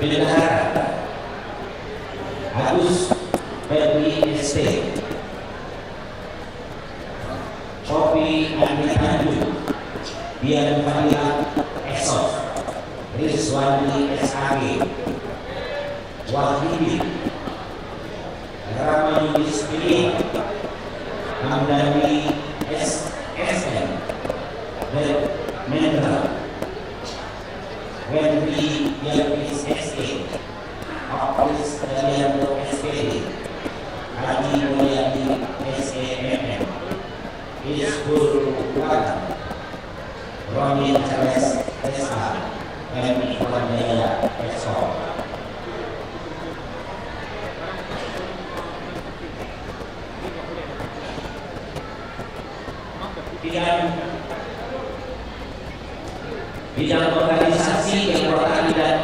Bidara, Agus Febri ST, Kopi Andi Tanjung, Bian Fadila Esot, Rizwani SAG, Wahidi, Ramayulis Pilih, Hamdani SSN, Mendra, Wendy Yelvis SE, Apis Dalianto SPD, Adi Mulyadi SEMM, Iskul Bukana, Roni Charles SA, dan Iwan Jaya Esok. Bidang organisasi yang berkaitan dan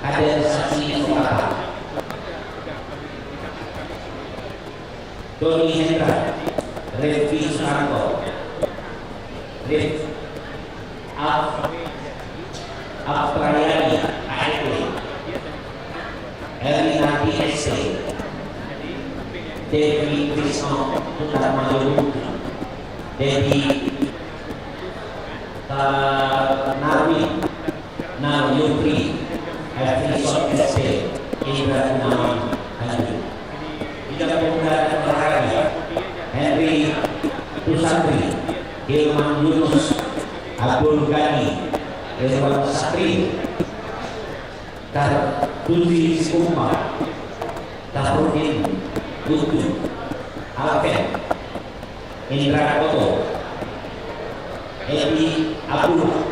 kaderisasi lokal. Doni Hendra, Revi Suharto, Rev Aprayani AFP, Elina PSC, Devi Krishna Utamayomu, Devi Naruyutri, Efrison SC, Indra Gunawan Tanjung. Bidang pemuda dan olahraga, Henry Tusandri, Hilman Yunus, Abdul Ghani, Irwan Satri, Tartuzi Umar, Tahrudin Gutu, Alpen, Indra Koto, Edi Abdullah,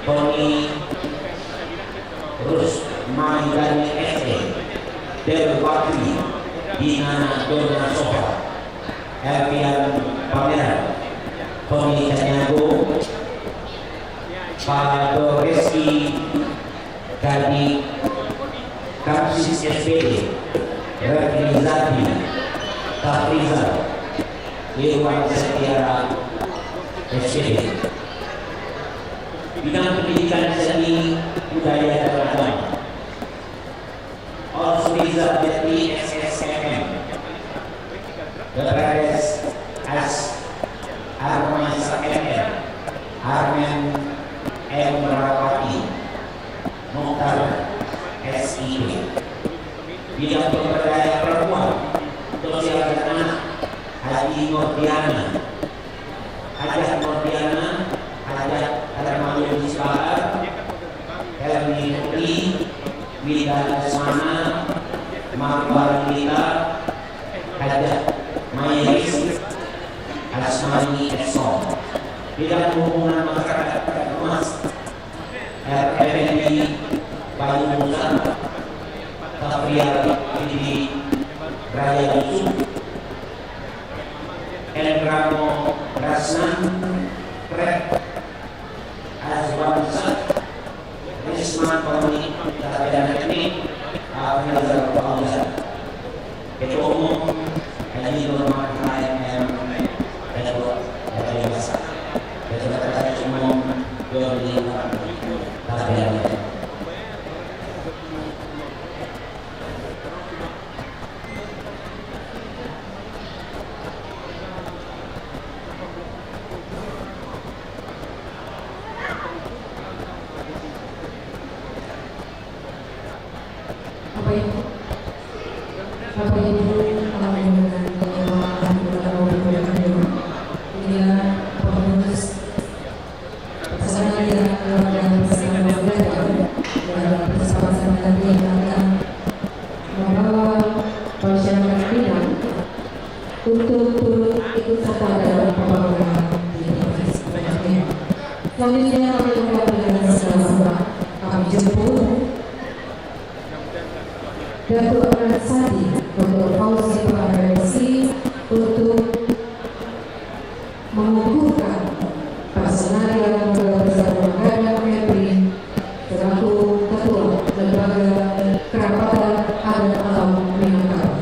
Tony Rus Maidani SE, Del Bakri, Dina Dona Sofa, Elvian Pameran, Tony Tanyago, Pak Reski Gadi Kapsis SPD, Refli Zadi, Tafriza, Irwan Setiara SPD. Bidang pendidikan seni budaya dan agama, Osriza Betty SSM, Beres As Armasa MM, Armen M. Rawati, Mokhtar SIP. Bidang pemberdayaan perempuan, sosial dan anak, Haji Mordiana, Hajat Mordiana, Hajat Armayu Isbahat, Helmi Putri, Wida Lesmana, Marwar Lita, Hajat Mayris, Asmani Esok. Bidang hubungan masyarakat dan emas, RFND Bayu Musa, Tafriyah Fidi Raya Yusuf, Endramo Rasnan, Krek Azwan Sat, Risman Poni, Tata Teknik, Afrizal Fauzan. Ketua Umum Haji Nurman HMM Ketua Dewasa, Ketua Sekretaris Umum Doni Tabian. Bapak Ibu telah mendengarkan pengumuman inilah pengurus pasangan yang keluarga bersama keluarga dalam persahabatan tadi yang akan membawa masyarakat Minang untuk turut ikut serta dalam pembangunan di provinsi Selanjutnya kami membuat dengan Datuk Ahmad Sadi Dr. Fauzi Paharesi untuk mengukuhkan pelaksanaan Lembaga Besar Negara MPRI selaku Ketua Lembaga Kerapatan Adat Alam Minangkabau.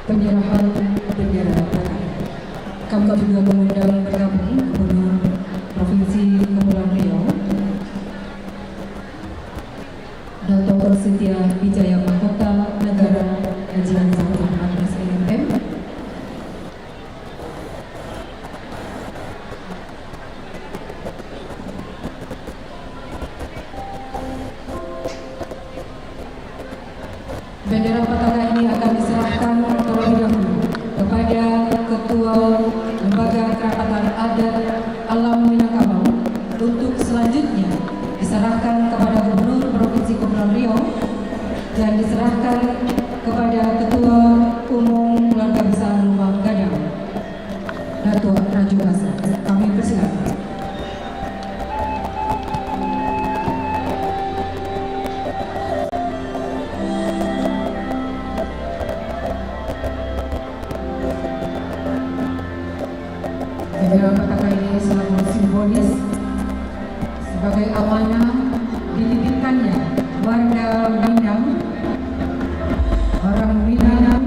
Penyerahan bendera kami juga mengundang bergabung Gubernur Provinsi Kepulauan Riau Dr. Cynthia Wijaya Mahkota Negara Kajian 114 MM, bendera petakan ini akan diserahkan terlebih dahulu kepada Ketua Lembaga Kerapatan Adat Alam Minangkabau untuk selanjutnya diserahkan kepada Gubernur Provinsi Kepulauan Riau dan diserahkan kepada Ketua Umum Keluarga Besar Lumang Gadang, Datuk Raju Basa. Kami persilakan. Bendera petakan ini selalu simbolis sebagai amanah dititipkannya warga Minang, orang Minang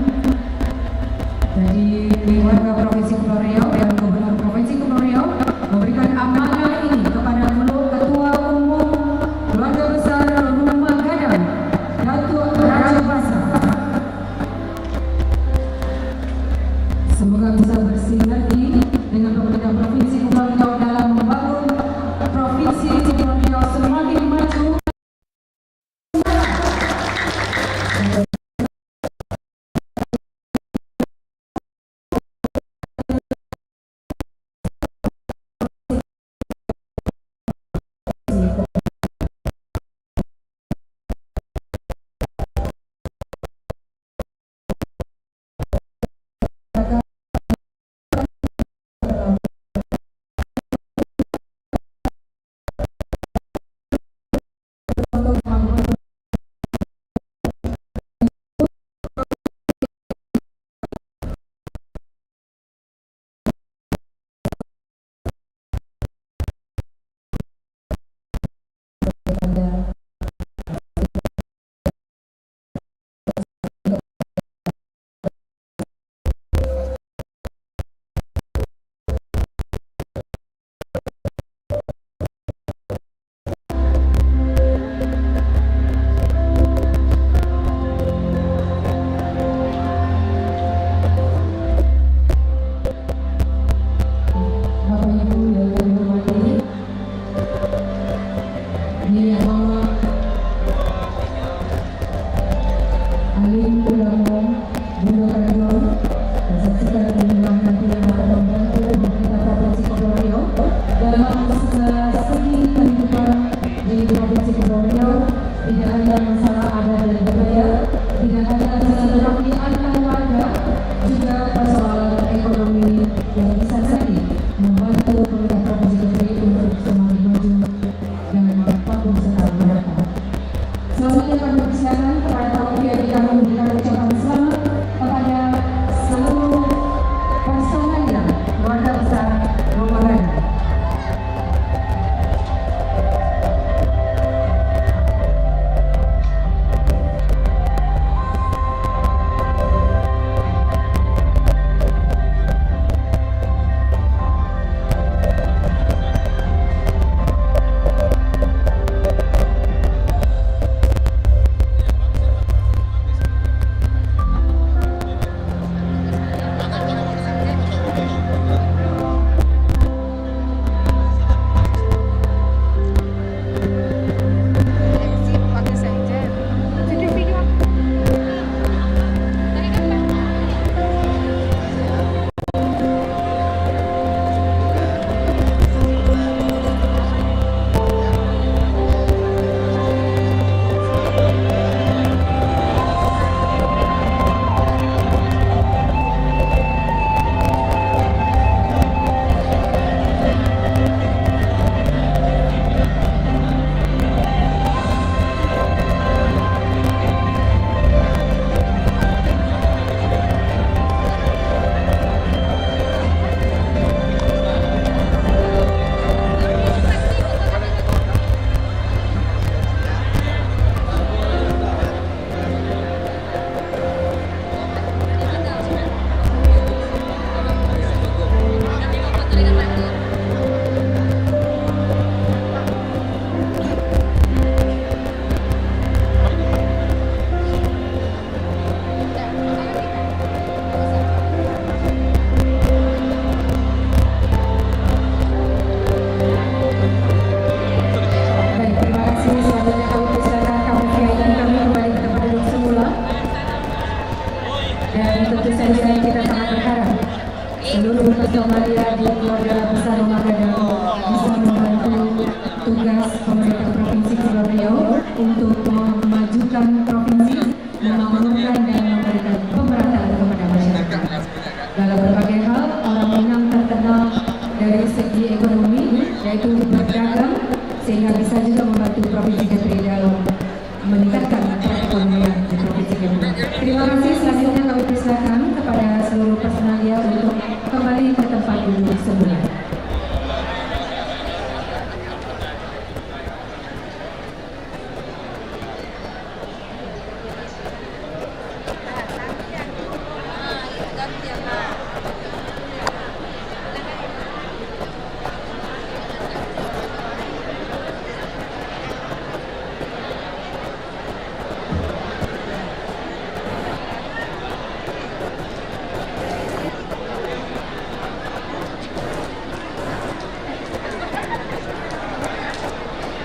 dari warga Provinsi Kepulauan Riau dan Gubernur Provinsi Kepulauan Riau memberikan amanah ini kepada Ketua Umum Keluarga Besar Lumang Gadang, Datuk Raju Basa. Semoga bisa bersinergi dengan pemerintah Provinsi Kepulauan Riau dalam membangun Provinsi Kepulauan Riau semakin maju.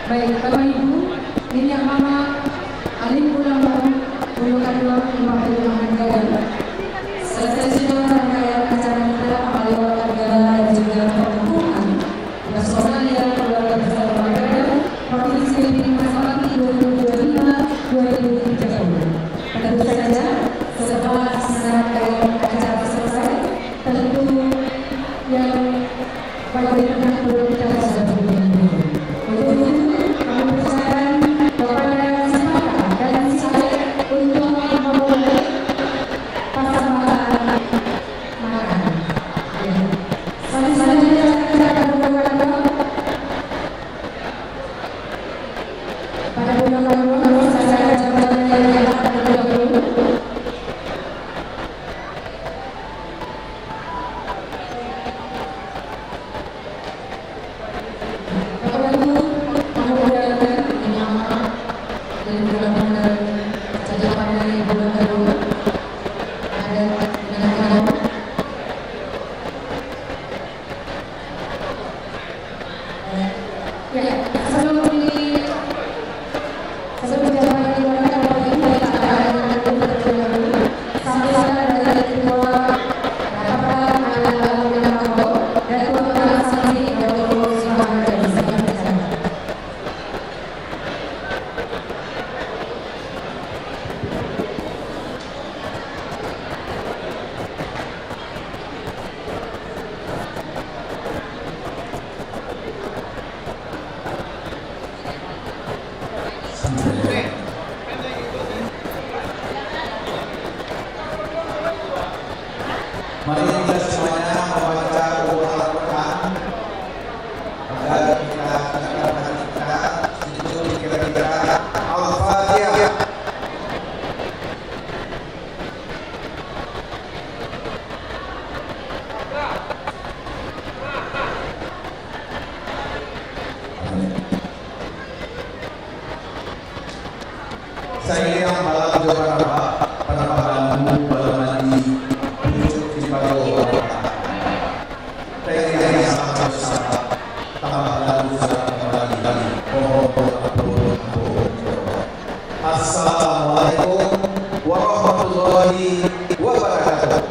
Baik, Bapak Ibu, ini yang Mama Alim Ulama Ulu Kadua Mewakili Negara. Selesai sudah rangkaian acara kita melewati gala dan juga pengukuhan nasional yang keluarga besar Negara Provinsi Bintang Salati 2025-2030. Tentu saja setelah rangkaian acara selesai, tentu yang paling penting perlu kita sadari. Untuk itu, kami persilakan kepada si Mata dan si Alek untuk memulai pasang makan. Selanjutnya kita akan menggunakan pada bulan saya jabatan yang akan berdahulu. Mari kita semuanya membaca Al-Quran agar kita tenangkan hati kita, itu pikiran kita. Al-Fatihah. Saya yang malam Jawa penambahan balani untuk dibawa saya sangat besar tambahan kembali. Assalamualaikum warahmatullahi wabarakatuh.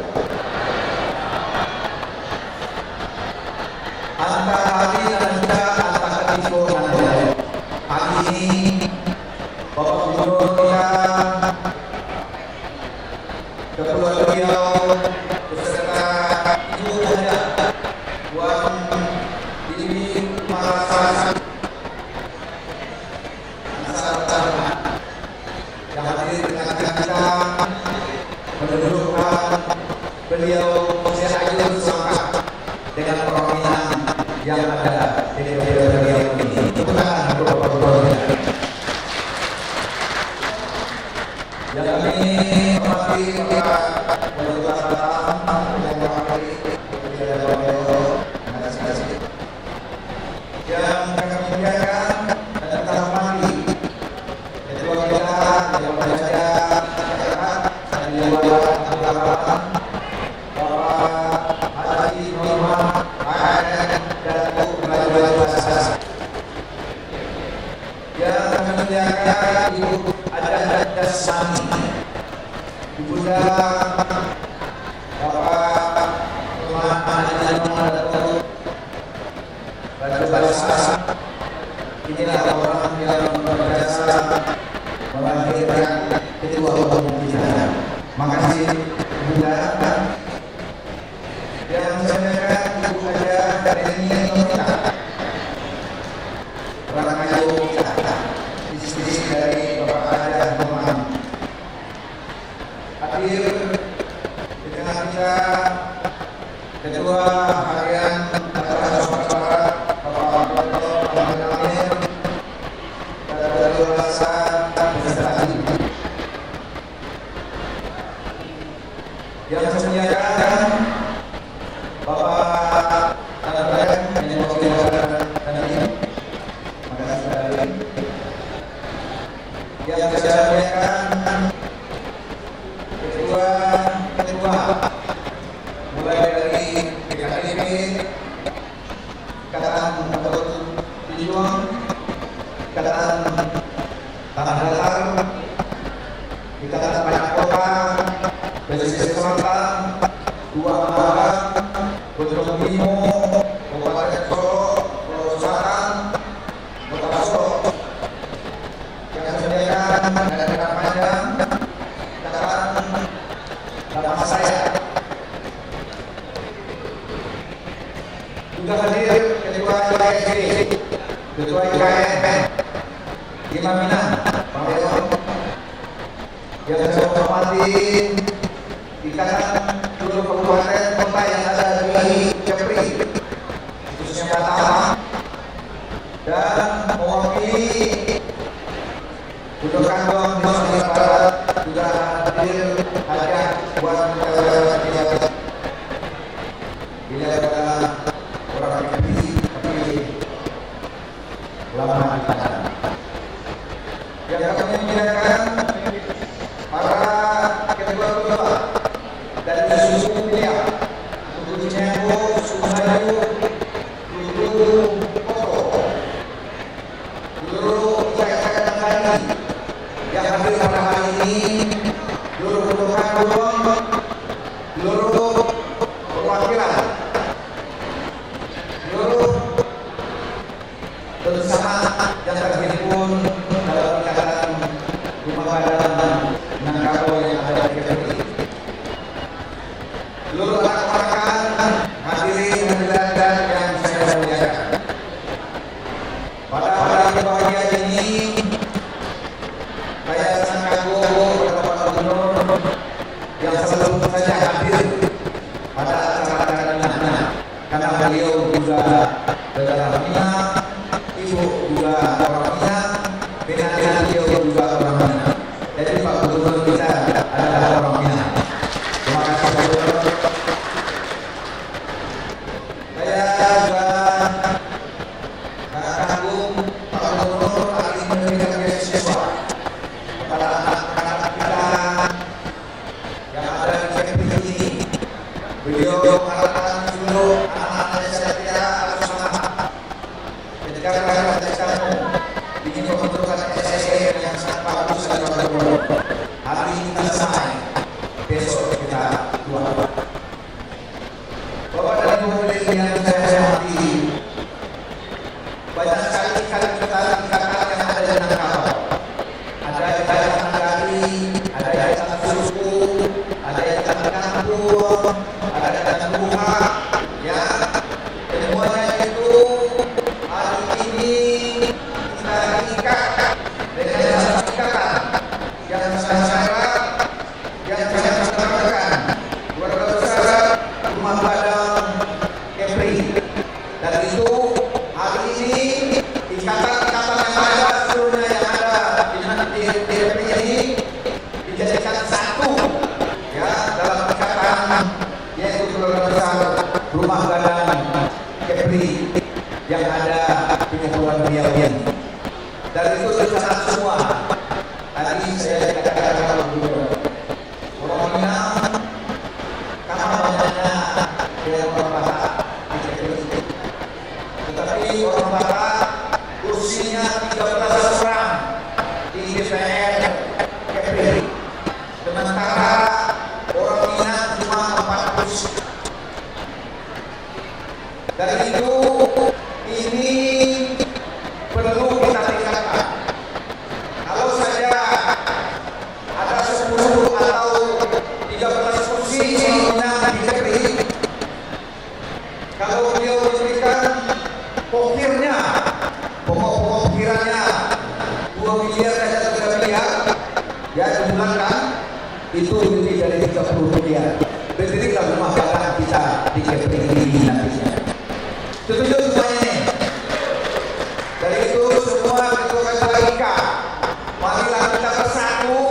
Anta hari anta anta ketiko nanti hari ini Bapak Gubernur kita, Ketua beliau beserta Ibu Haja Tuan Bibi Marasa yang hadir dengan kita menunjukkan beliau seajul semangat dengan permainan yang ada di beliau ini. Tepuk tangan untuk Bapak Gubernur. Yang kami hormati Bapak Wali Kota Batam yang mewakili Kementerian Beliau, terima kasih. Yang kami muliakan dan kita hormati Ketua kita yang berada dan di luar Bapak Haji Muhammad Ahmad dan Bu Melayu Basas. Yang kami muliakan Ibu Ada Dasmani, Ibunda Bapak Muhammad Datuk Baju Basas. Inilah orang yang berjasa melahirkan Ketua Umum kita. Makasih Ibunda. Yang saya muliakan Ibu Haja Reni Nomita, orang ayu kita, istri dari Bapak Haja Muhammad. Hadir di tengah kita Ketua Harian Antara Sumatera Barat Bapak Dr. Ahmad Amir dan Ketua Rasa beserta yang saya muliakan Bapak Anand yang mewakili dan ini. Terima kasih sekali. Yang saya muliakan Ketua mulai dari PKDP, Ikatan Penjuang, Gunung Bimo, Kabupaten Solo, Pulau Selatan, Kota Solo, yang sediakan ada dekat panjang, nama saya. Juga hadir Ketua IKSD, Ketua IKN, Imam Minang, Bang Dewan, yang saya hormati ikatan seluruh kabupaten kota yang ada di Kepri, khususnya Batam, dan mewakili Gunung Kandung di Sumatera Barat juga hadir hadiah buat kita bila ada orang Kepri tapi lama di sana. Yang kami menyediakan para ketua-ketua dari suku Pilihan, suku Cembo, suku Melayu, suku Koto, seluruh rakyat Bali yang hadir pada hari ini, seluruh Gunung Kandung, seluruh perwakilan, seluruh bersama yang terhimpun dalam ikatan rumah badan Minangkabau yang ada di Kepri. Seluruh rekan-rekan hadirin hadirat yang saya muliakan. Pada hari bahagia ini, saya sangat kagum kepada Pak Gubernur yang selalu saja hadir pada acara-acara ini, karena beliau juga adalah Minang, Ibu juga orang Minang, dengan beliau juga orang Minang. Jadi Pak Gubernur kita adalah orang Minang. Terima kasih Pak Gubernur. Saya juga sangat kagum Pak Gubernur hari ini memberikan beasiswa kepada anak-anak kita yang ada di Kepri ini. Beliau mengatakan seluruh anak-anak saya harus semangat. Ketika kamu ingin membentukkan SSM yang sangat bagus dari Pak Gubernur, hari ini kita selesai, besok kita buat. Bapak dan Ibu yang saya hormati, banyak sekali kita ikatan yang ada di Minangkabau. Ada ikatan Nagari, ada ikatan suku, ada ikatan kampung, ada ikatan bunga, ya. Semuanya itu hari ini kita ikat dengan satu ikatan yang sangat yang saya sampaikan. Keluarga besar rumah badan Kepri. Dan itu hari ini ikatan-ikatan yang ada seluruhnya yang ada di Kepri ini dijadikan satu, ya, dalam ikatan yaitu keluarga besar rumah badan Kepri yang ada di Kepulauan Riau ini. Dan itu sangat semua. Tadi saya katakan kalau Gubernur orang Minang karena banyaknya yang orang Batak di Kepri. Tetapi orang Batak kursinya 13 orang di DPR Kepri. Sementara orang Minang cuma 4 kursi. Dari itu ini perlu kita tingkatkan. Kalau saja ada 10 atau 13 kursi Minang di Kepri, kalau beliau memberikan pokirnya, pokok-pokirannya 2 miliar saja 3 miliar, ya dibulankan itu lebih dari 30 miliar. Berdirilah rumah badan kita di Kepri ini nantinya. Setuju semuanya ini? Dari itu semua ketua-ketua IKA, marilah kita bersatu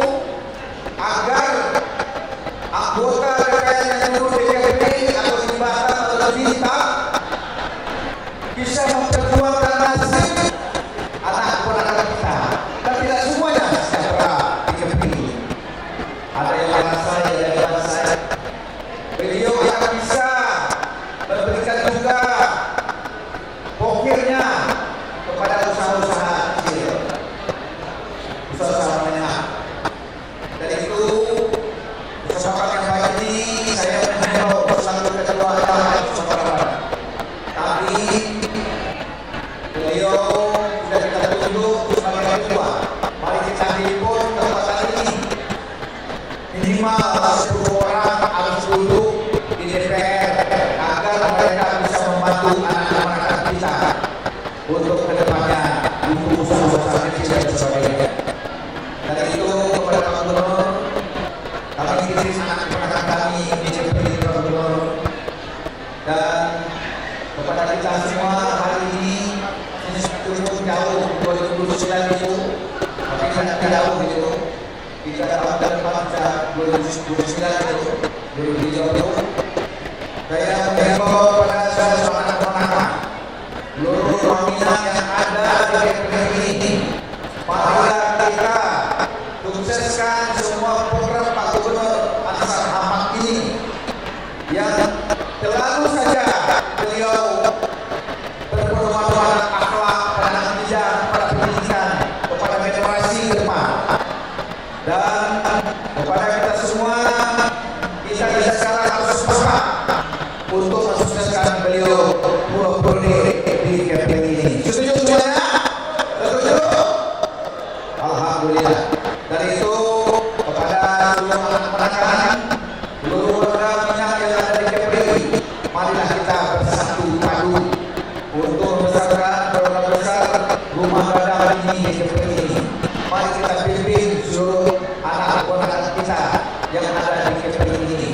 agar anggota DPR yang seluruh di Kepri atau di Batam atau di Bintan bisa memperjuangkan nasib anak-anak kita. Dan tidak semuanya sejahtera di Kepri. Ada yang merasa, ada yang merasa. Beliau akan bisa memberikan juga pokirnya kepada usaha-usaha kecil, usaha-usaha menengah. Dan itu kesempatan yang baik ini saya menghimbau selaku ketua Dan kepada kita semua hari ini cukup jauh 2029 itu, tapi sangat jauh gitu. Kita tahun depan kita 2029 itu, 2030. Saya mengimbau kepada saudara anak-anak seluruh pimpinan yang ada di DPR ini, marilah kita sukseskan semua program Pak Gubernur Ansar Ahmad ini yang selalu saja beliau berpedoman akhlak pada akidah, pada pendidikan, kepada generasi ke depan. Dan kepada kita semua, kita sekarang harus sepakat untuk mensukseskan beliau 2 periode di KPI ini. Setuju semuanya? Setuju? Alhamdulillah. Dan itu kepada seluruh anak-anak, seluruh warga Minang yang ada di KPI, marilah kita bersatu padu untuk membesarkan program besar rumah ibadah ini di KPI ini. Mari kita pimpin seluruh anak-anak kita yang ada di KPI ini.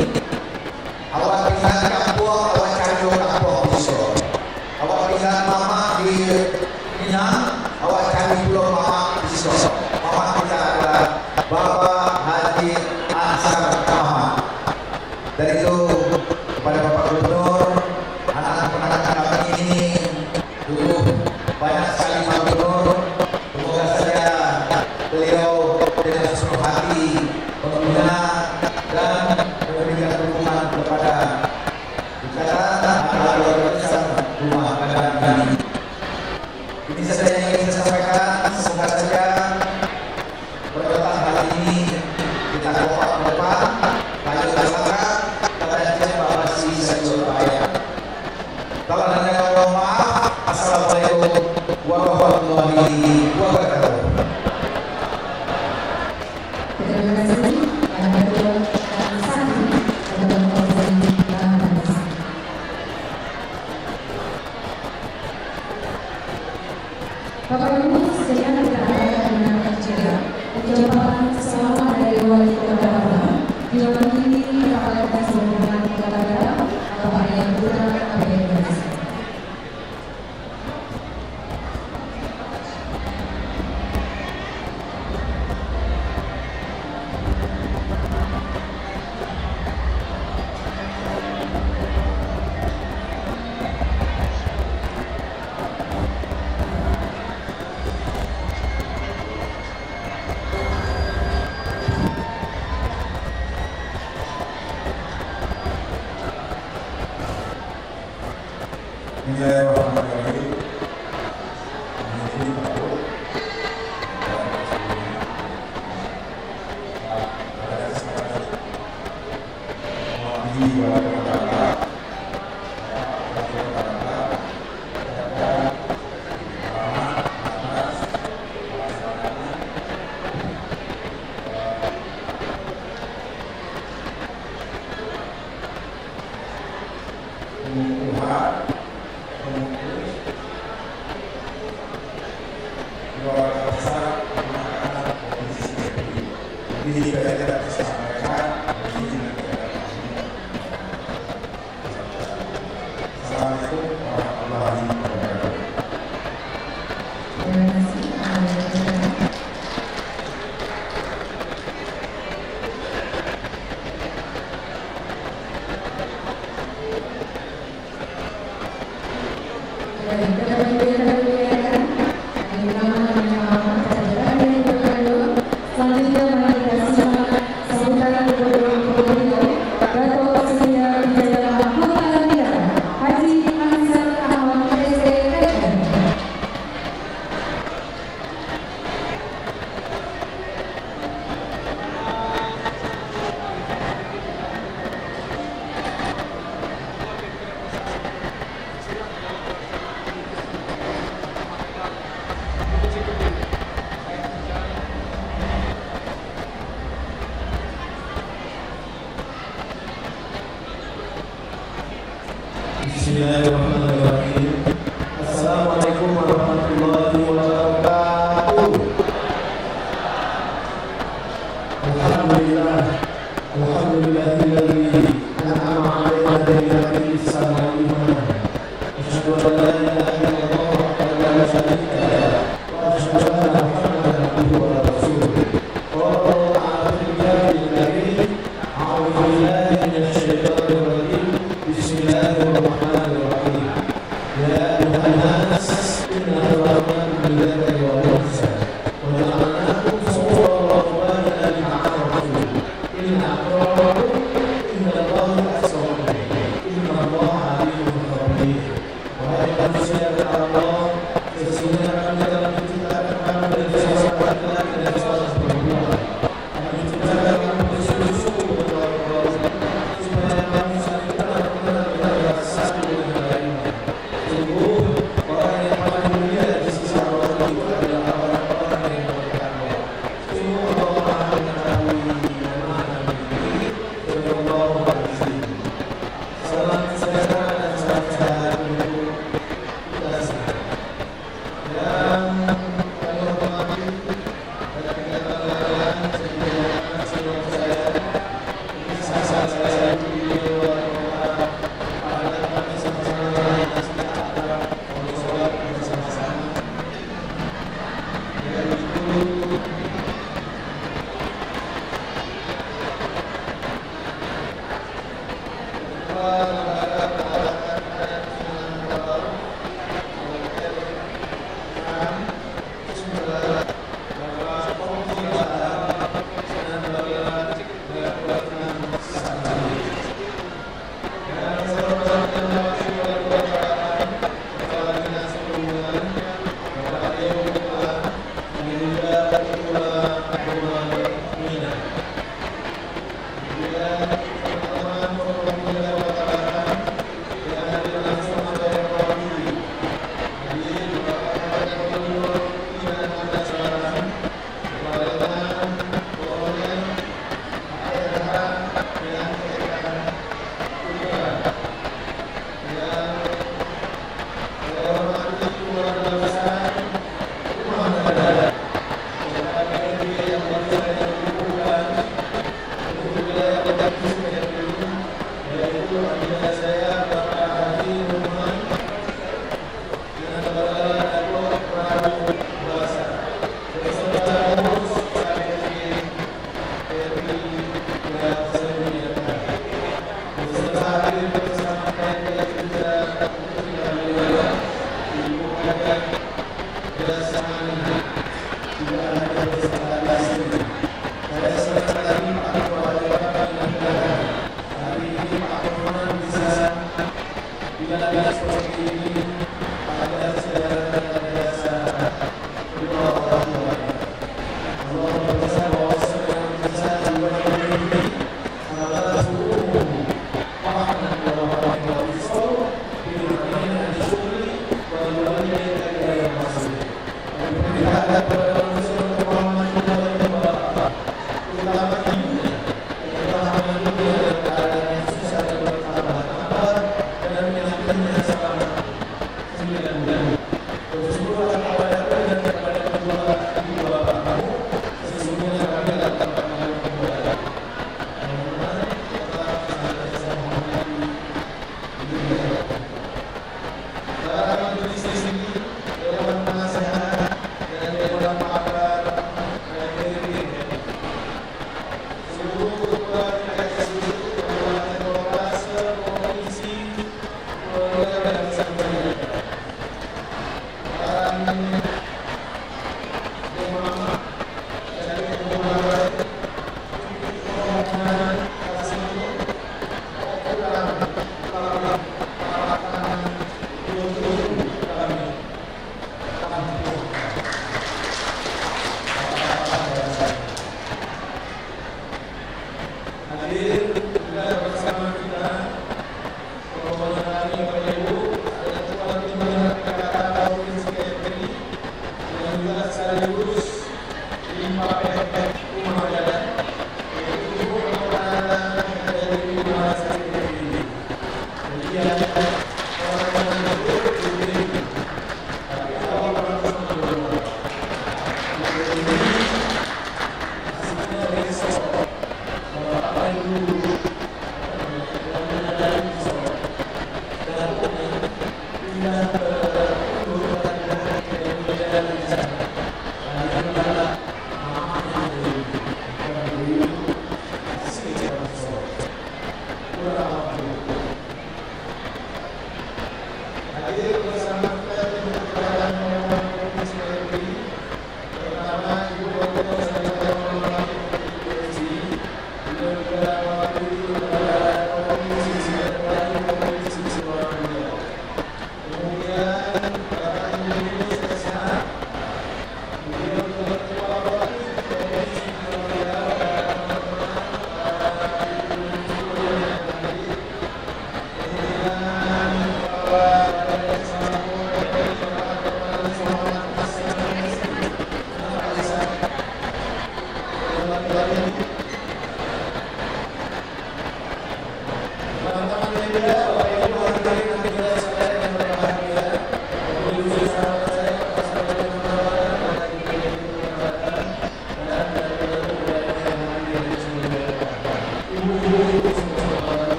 Awak tinggal kampung, awak cari kampung besok. Awak tinggal mama di Minang, awak cari pulau mama besok. Mama kita adalah Bapak Haji Ansar Ahmad. Dan itu kepada Bapak Gubernur, anak-anak kami ini dulu banyak sekali Pak Gubernur. Semoga saja beliau dengan sepenuh hati membina dan memberikan dukungan kepada anak-anak besar rumah ibadah ini. Ini saja yang ingin saya sampaikan. Semoga saja berkah hari ini kita kompak ke depan, lanjut masyarakat, dan siapa masih saja bahaya. Kalau ada mohon maaf. Assalamualaikum warahmatullahi wabarakatuh. Terima kasih. Yang kedua, Sandi, Ketua Provinsi Bangladesh. Bapak Ibu, sekian tidak ada dengan juga ucapan selamat dari Wali Kota Batam diwakili Kepala Dinas Perhubungan Kota Batam, Bapak Yang Putra APBS. Bismillahirrahmanirrahim. Bismillahirrahmanirrahim. Assalamualaikum warahmatullahi wabarakatuh. Alhamdulillahilladzi an'ama 'alaina bi ni'matil Islam wal iman. Terima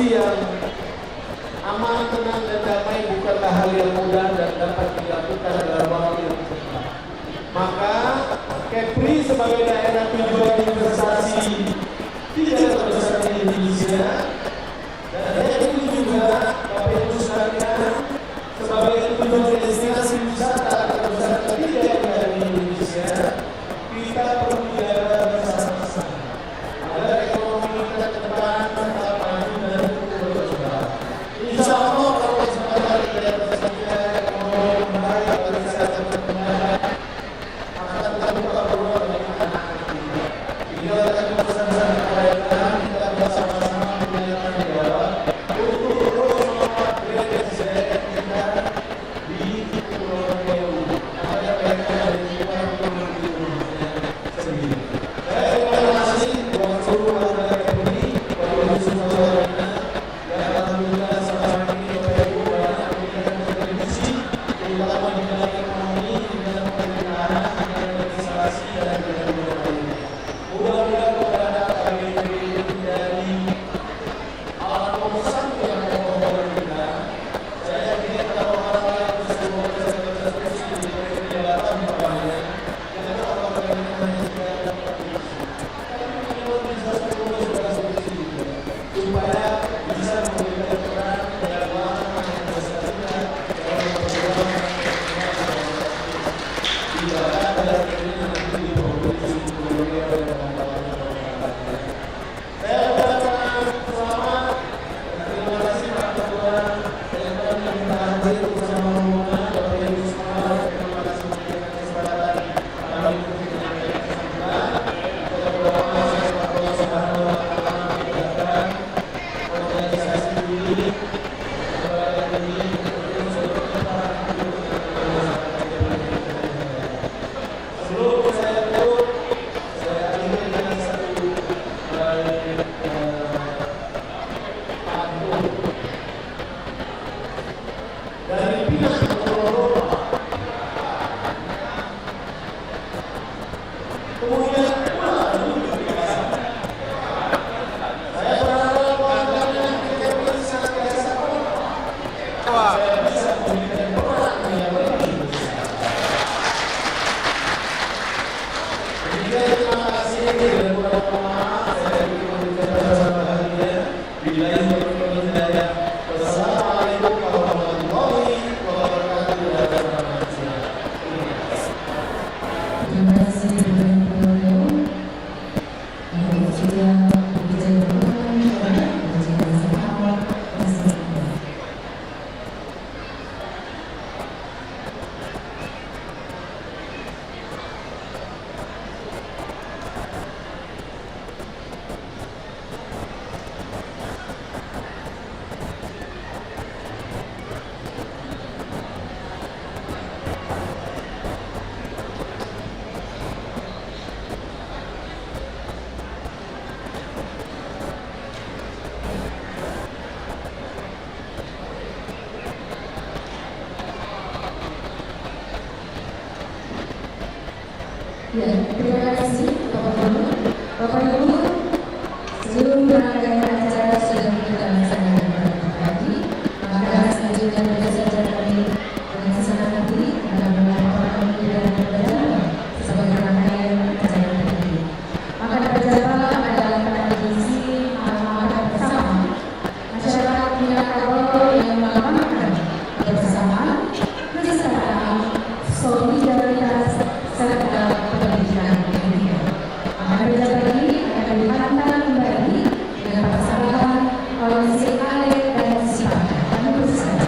kondisi yang aman, tenang, dan damai bukanlah hal yang mudah dan dapat dilakukan dalam waktu yang cepat. Maka Kepri sebagai daerah tujuan investasi tidak terbesar di Indonesia, dan daerah itu juga Bapak Ibu sekalian sebagai tujuan destinasi wisata terbesar ketiga yang ada di Indonesia, kita perlu menjaga bersama-sama agar ekonomi kita ke depan tetap maju dan berkembang. Insya Allah kalau sebentar tidak tersedia ekonomi kembali pariwisata berkembang, maka kita buka peluang bagi anak-anak kita. Bila kami pesan-pesan kepada kita bersama-sama punya tanggung jawab untuk terus membuat daerah kita di Pulau Riau agar mereka dari luar pulau Indonesia sendiri. Saya terima kasih buat seluruh warga Kepri, Bapak Ibu semuanya, dan alhamdulillah selama ini Bapak Ibu banyak memberikan kontribusi, terutama di dalam ekonomi, di dalam pemerintahan, di dalam legislasi dan di dalam lainnya. Mudah-mudahan kepada KBRI dari alat pemesan yang membawa kita, saya yakin kalau orang-orang yang bersama berkontribusi di kegiatan bapaknya, kita akan menjadikan dapat supaya bisa memberikan peran dalam investasinya dalam perjuangan tidak ada ini nanti di provinsi Pulau Riau dan kawan-kawan. Saya ucapkan selamat dan terima kasih Pak Ketua. Saya akan minta hadir bersama rombongan Bapak Ibu semua. Terima kasih memberikan kesempatan kami untuk menyampaikan kesempatan. Saya berdoa semoga Allah Subhanahu wa Ta'ala memudahkan organisasi ini sebagai ini terus berkembang sebelum saya tutup, saya akhiri dengan satu pantun dari Pinas Ponorogo. Kemudian saya berharap warganya kita bisa biasa saya bisa memberikan peran yang lebih besar. Jadi terima kasih dan mudah-mudahan maaf saya memberikan bersama kalian di lain berkenan. Wassalamualaikum warahmatullahi wabarakatuh. Terima kasih Bapak Ibu yang sudah berbicara dan berbicara sama bersama. Ya, terima kasih Bapak Ibu. Seluruh rangkaian acara sudah kita laksanakan pada pagi. Maka selanjutnya tentu saja kami dengan senang hati akan melaporkan kegiatan pembelajaran sebagai rangkaian acara ini. Maka pembelajaran adalah tradisi makan bersama. Masyarakat punya role yang melambangkan kebersamaan, kesetaraan, solidaritas, serta pendidikan Indonesia. Maka pembelajaran ini akan dipantau kembali dengan pasangan oleh si Alek dan si Pak. Kami berusaha.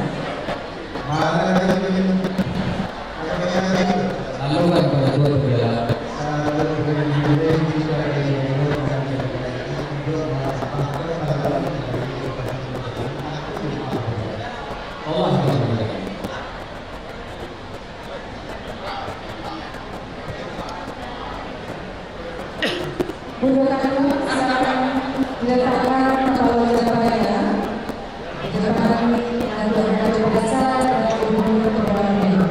Lakukan pada dua berjalan. Allah memberkati. Bunda Kanu akan diletakkan kepala Surabaya di depan Kantor Raja Besar dan Gubernur Kepulauan Riau.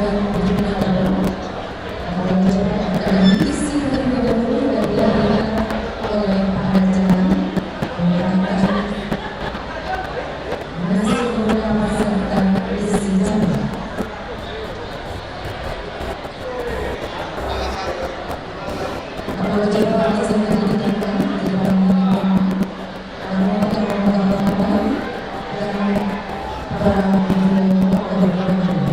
dan pimpinan akan diisi terlebih dahulu dan dilakukan oleh Pak Rajan menyerahkan nasib beberapa serta isi jabatan. Kalau jabatan sedang didirikan di bawah kami akan mengabarkan dan para pimpinan keberagaman.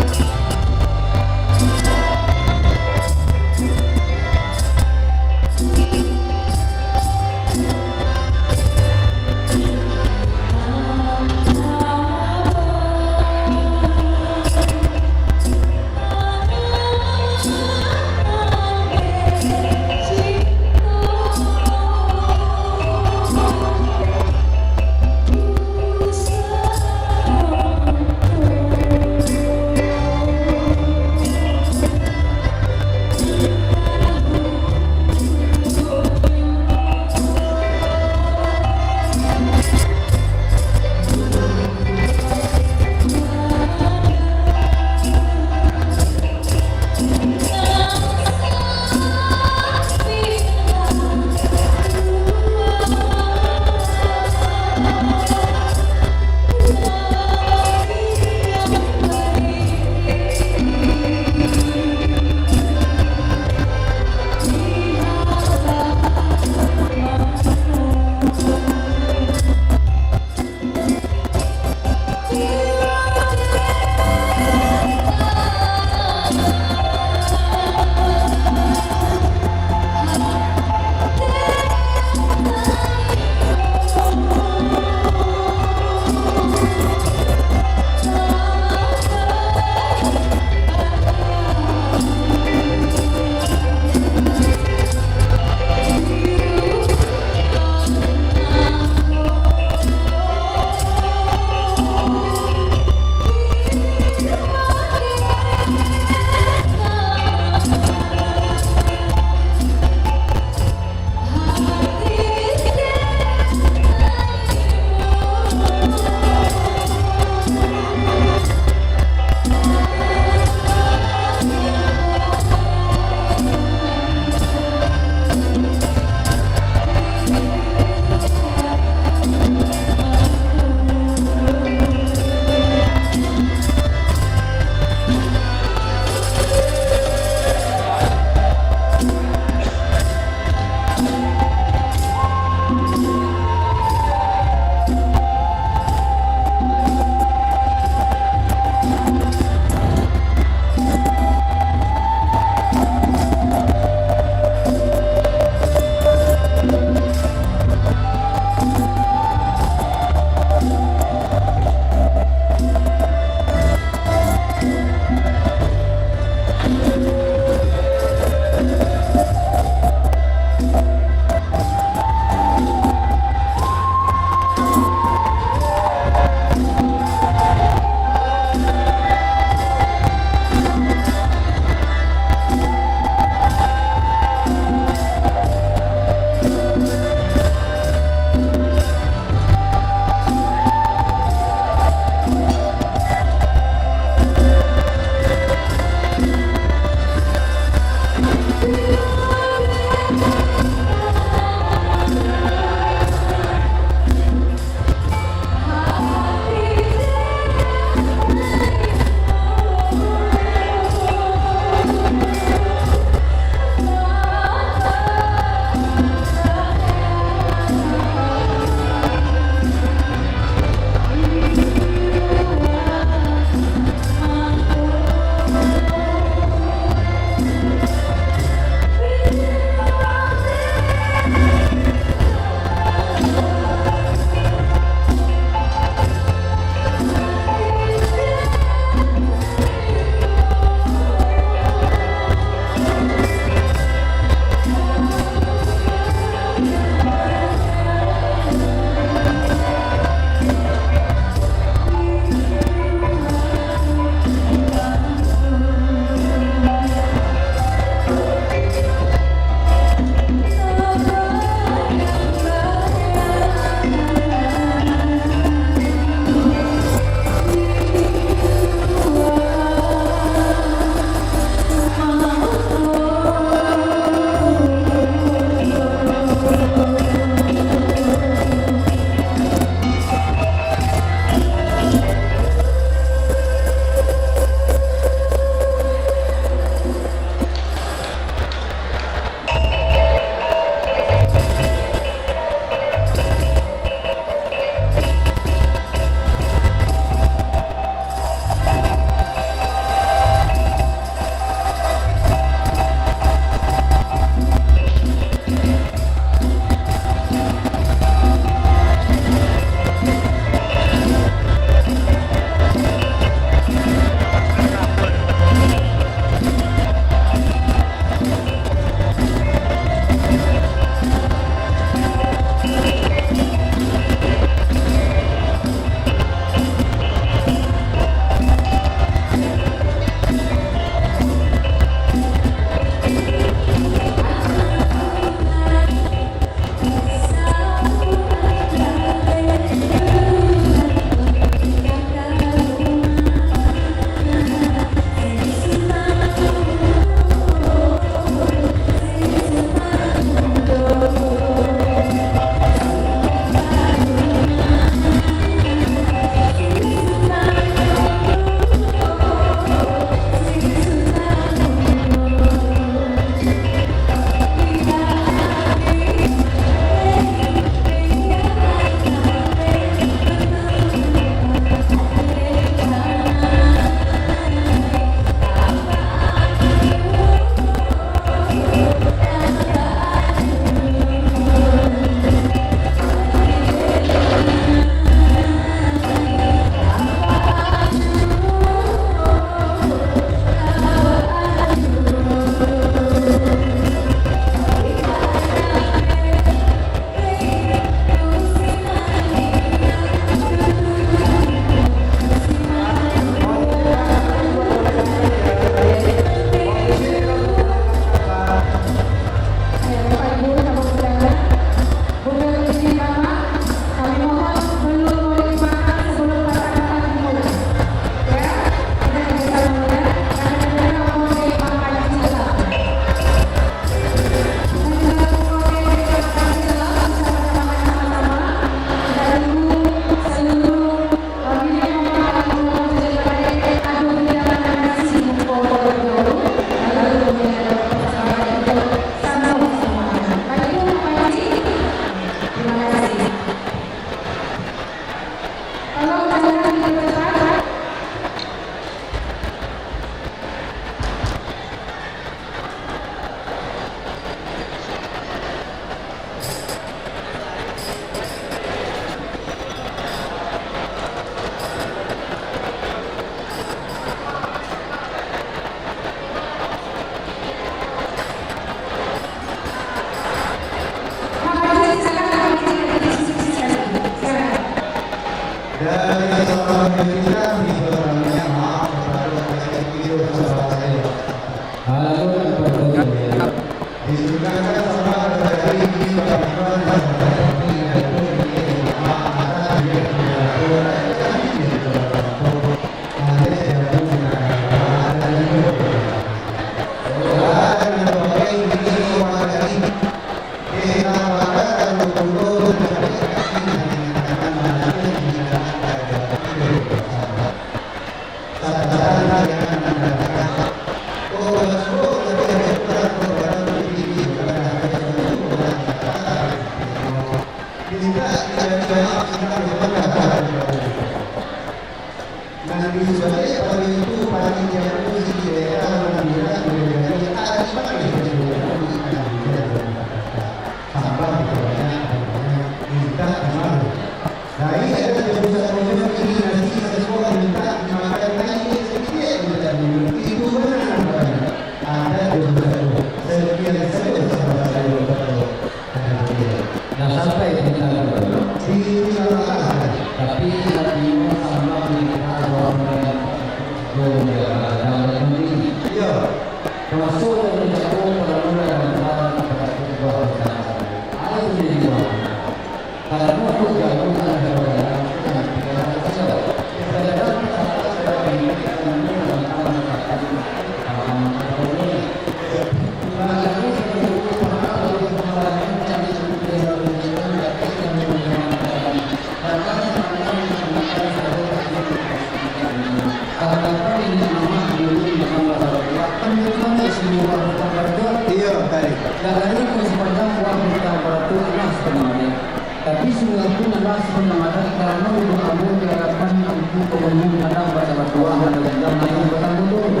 Tapi semua itu adalah sebenarnya karena untuk kamu diharapkan untuk kemudian ada baca batuan dan jam lain batang betul.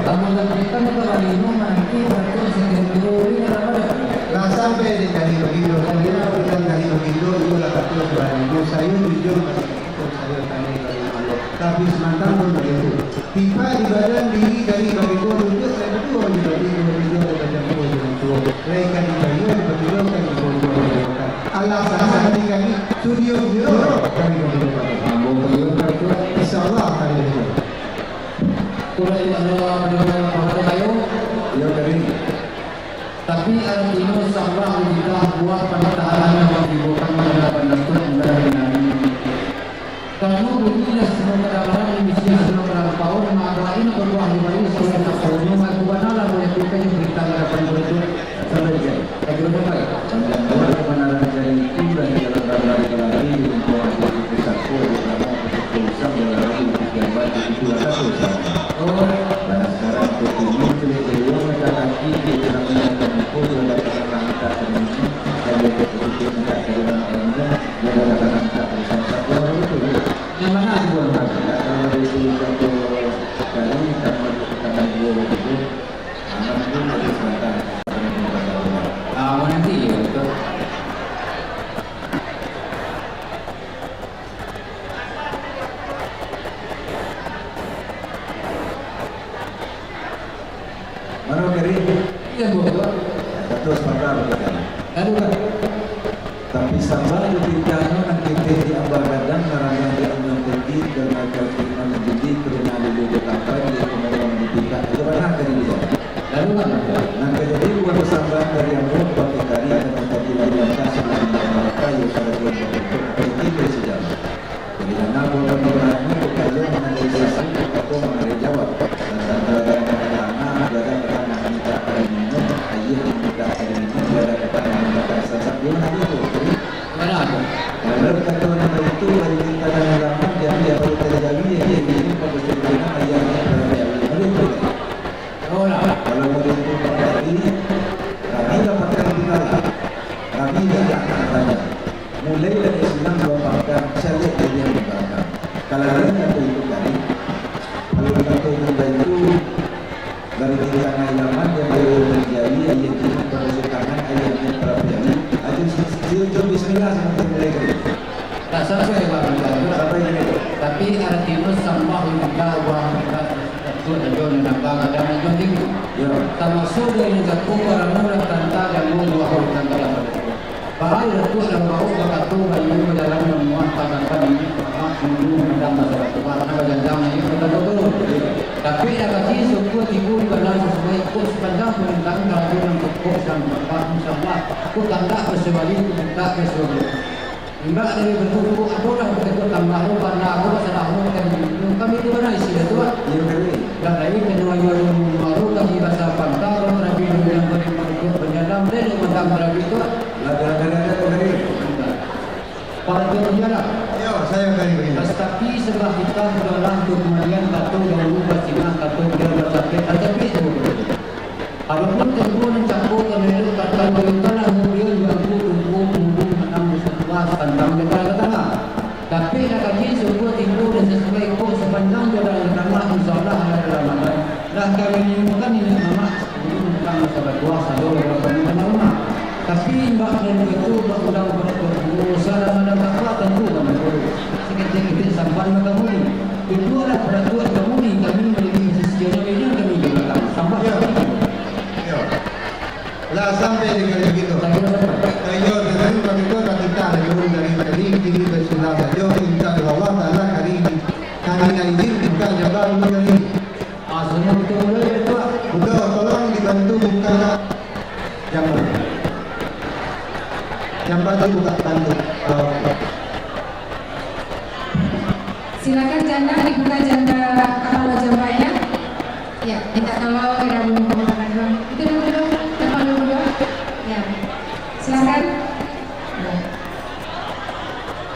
Kamu lakukan itu kali ini nanti betul sekiranya ini ada. Nah sampai di kali begitu, saya bukan kali begitu itu lah satu berani. Saya jujur saya tanya kali malu. Tapi semantan pun begitu. Tiba di badan diri dari begitu itu saya betul juga di begitu ada jatuh jatuh. Mereka di bagian begitu kan begitu. Allah sana di kami studio zero kami begitu. Insyaallah kami begitu. Kulai adalah pada kayu. Ya dari. Tapi artinya sama kita buat pertahanan yang dibutuhkan pada penentuan dari ini. Karena begini semua kadang-kadang misi semua terlampau maka ini berbuah baru saya tak tahu maka benar boleh kita yang berita pada penduduk sampai jadi. Agar baik. Dan kebenaran dari itu dan jalan lagi untuk hasil bersatu bersama bersama melalui kegiatan itu adalah usaha. Dan sekarang ini beliau mengalami kehilangan tempoh dalam kerangka tertentu dan begitu tidak jalan lainnya dalam kerangka bersama itu. Yang mana dua kali? Kalau itu satu kali kita dua itu anak pun harus santai. Nanti ya betul. Mana kiri? Iya betul. Terus pada betul. Lalu kan? Tapi sama ketikanya nanti di abang gadang karena di ambil tinggi dan agar kita menjadi kerana dulu betapa dia kemudian ditingkat itu mana kiri dia. Lalu kan? Nanti jadi buat pesanan dari yang mau pakai tadi dan tadi lagi yang kasih dengan mereka yang sudah berbentuk itu sejarah. Jadi karena boleh berani kalau menganalisasi atau mengenai jawab dan karena ada minta minum ayah minta minum ada minta sesat dia nanti itu. Kalau kata orang itu hari kita dalam zaman dia baru terjadi dia ini pembicaraan ayahnya berjadi. Oh lah. Kalau mau itu tadi kami dapatkan kita kami tidak akan tanya. Mulai dari Islam dapatkan syariat yang diberikan. Kalau ada itu tadi kalau kata itu dari tangan zaman yang baru terjadi ayat ini pembicaraan ayatnya terjadi. Aja sih bismillah sampai mulai. Tak sampai baru Sampai ini. tapi artinya sama juga wah kita itu ada yang ada yang tinggi. Ya. Termasuk yang jatuh orang orang tanta dan mau wah tanta dalam. Bahaya itu yang mau berkatu bagi dalam memuatkan ini dulu dalam masyarakat karena berjanjang ini betul. Tapi yang kasih semua timbul karena sesuai ikut sepanjang tentang kalau yang pokok dan bapak insyaallah aku tanda bersebalik kita bersebalik. Enggak dari bentuk aku orang betul tambah karena aku masalah kan kami itu mana isi itu Pak. Dan lain kedua yang baru kami bahasa pantau Nabi yang berjalan dan mentang Nabi itu Ada saya dari begini. Tetapi setelah kita berjalan kemudian kata dahulu Cina kata dia bersakit tetapi itu. Adapun tempo dan campur kena kata beritalah kemudian bangku tunggu menang setelah tentang negara tengah. Tapi nak kaji sebuah tempo dan sesuai kau sepanjang jalan pertama insyaallah hari Ramadan. Dah kami menemukan ini nama tentang sahabat kuasa dulu berapa rumah. Tapi mbak dan itu berundang berusaha Ramadan takwa tentu kami boleh. Sedikit sampai kamu ni. Itu adalah peraturan kamu ni kami memiliki sejarah ini kami gunakan sampai. Lah sampai dengan begitu. Ayo dengan begitu kita lagi dari tadi ini bersunnah saja insya Allah Taala hari ini kami izin buka jalan hari. Semua kita boleh itu. Betul, tolong dibantu buka jalan. Yang pasti buka bantu. Silakan janda dibuka janda kalau jambanya. Ya, minta tolong kita menggunakan doang. Itu dulu, depan dulu. Ya, silakan. Ya.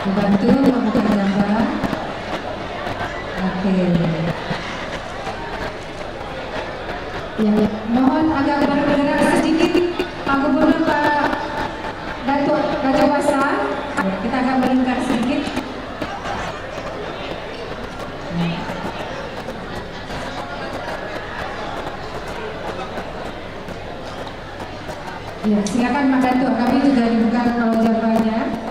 Dibantu membuka janda. Oke. Ya, mohon agak bergerak sedikit. Pak Gubernur Pak Datuk Raja Wasa, kita akan bergerak sedikit. Ya, silakan Pak Datuk, kami juga dibuka kalau jawabannya.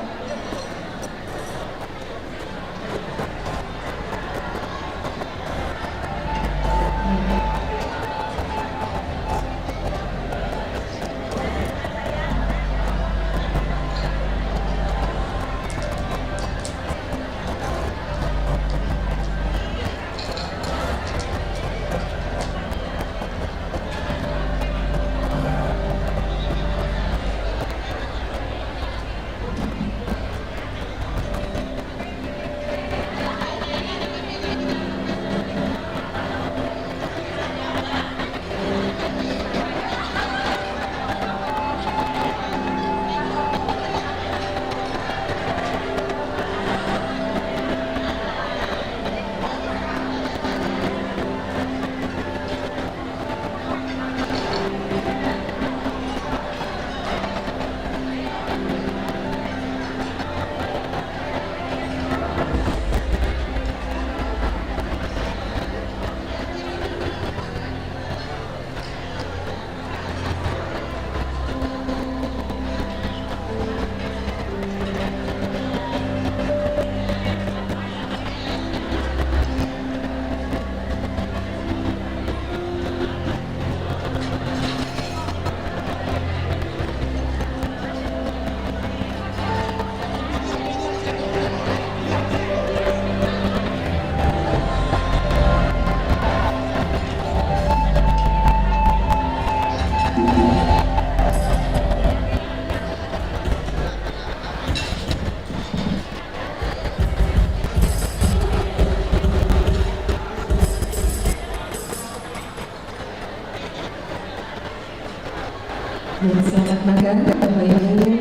Selamat makan Bapak Ibu.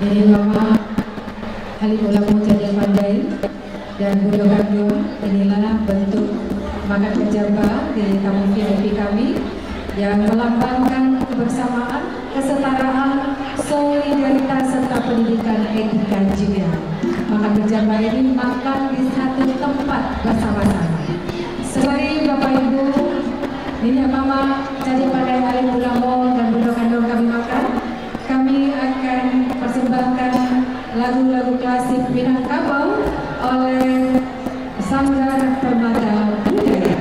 Ini Mama Halim Ulama Jaya Pandai dan Budo Gandum. Inilah bentuk makan berjamba di tamu VIP kami yang melambangkan kebersamaan, kesetaraan, solidaritas serta pendidikan etika juga. Makan berjamba ini makan di satu tempat bersama-sama. Sembari Bapak Ibu, ini Mama Jaya Pandai Halim Ulama dan Budo Gandum kami makan, kami akan persembahkan lagu-lagu klasik Minangkabau oleh Sanggar Permata Budaya.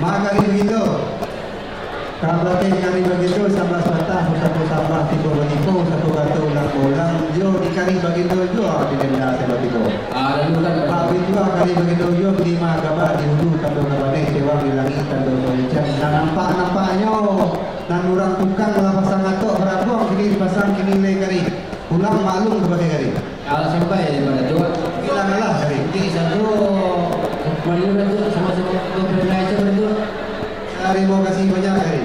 Maka begitu. Kalau kari begitu sama batang satu sama tiga batipo satu batu ulang ulang yo di kari begitu yo di denda sebatipo. Lalu kan Pak itu kari begitu yo lima gambar di hulu kado kabane sewa di langit kado koncang. Dan nampaknya dan orang tukang malah pasang atok berabung kini pasang kini le kari. Ulang maklum kepada kari. kalau sampai pada coba Hilang lah kari. ini satu malu itu sama-sama berbeda aja berdua. Terima kasih banyak kari.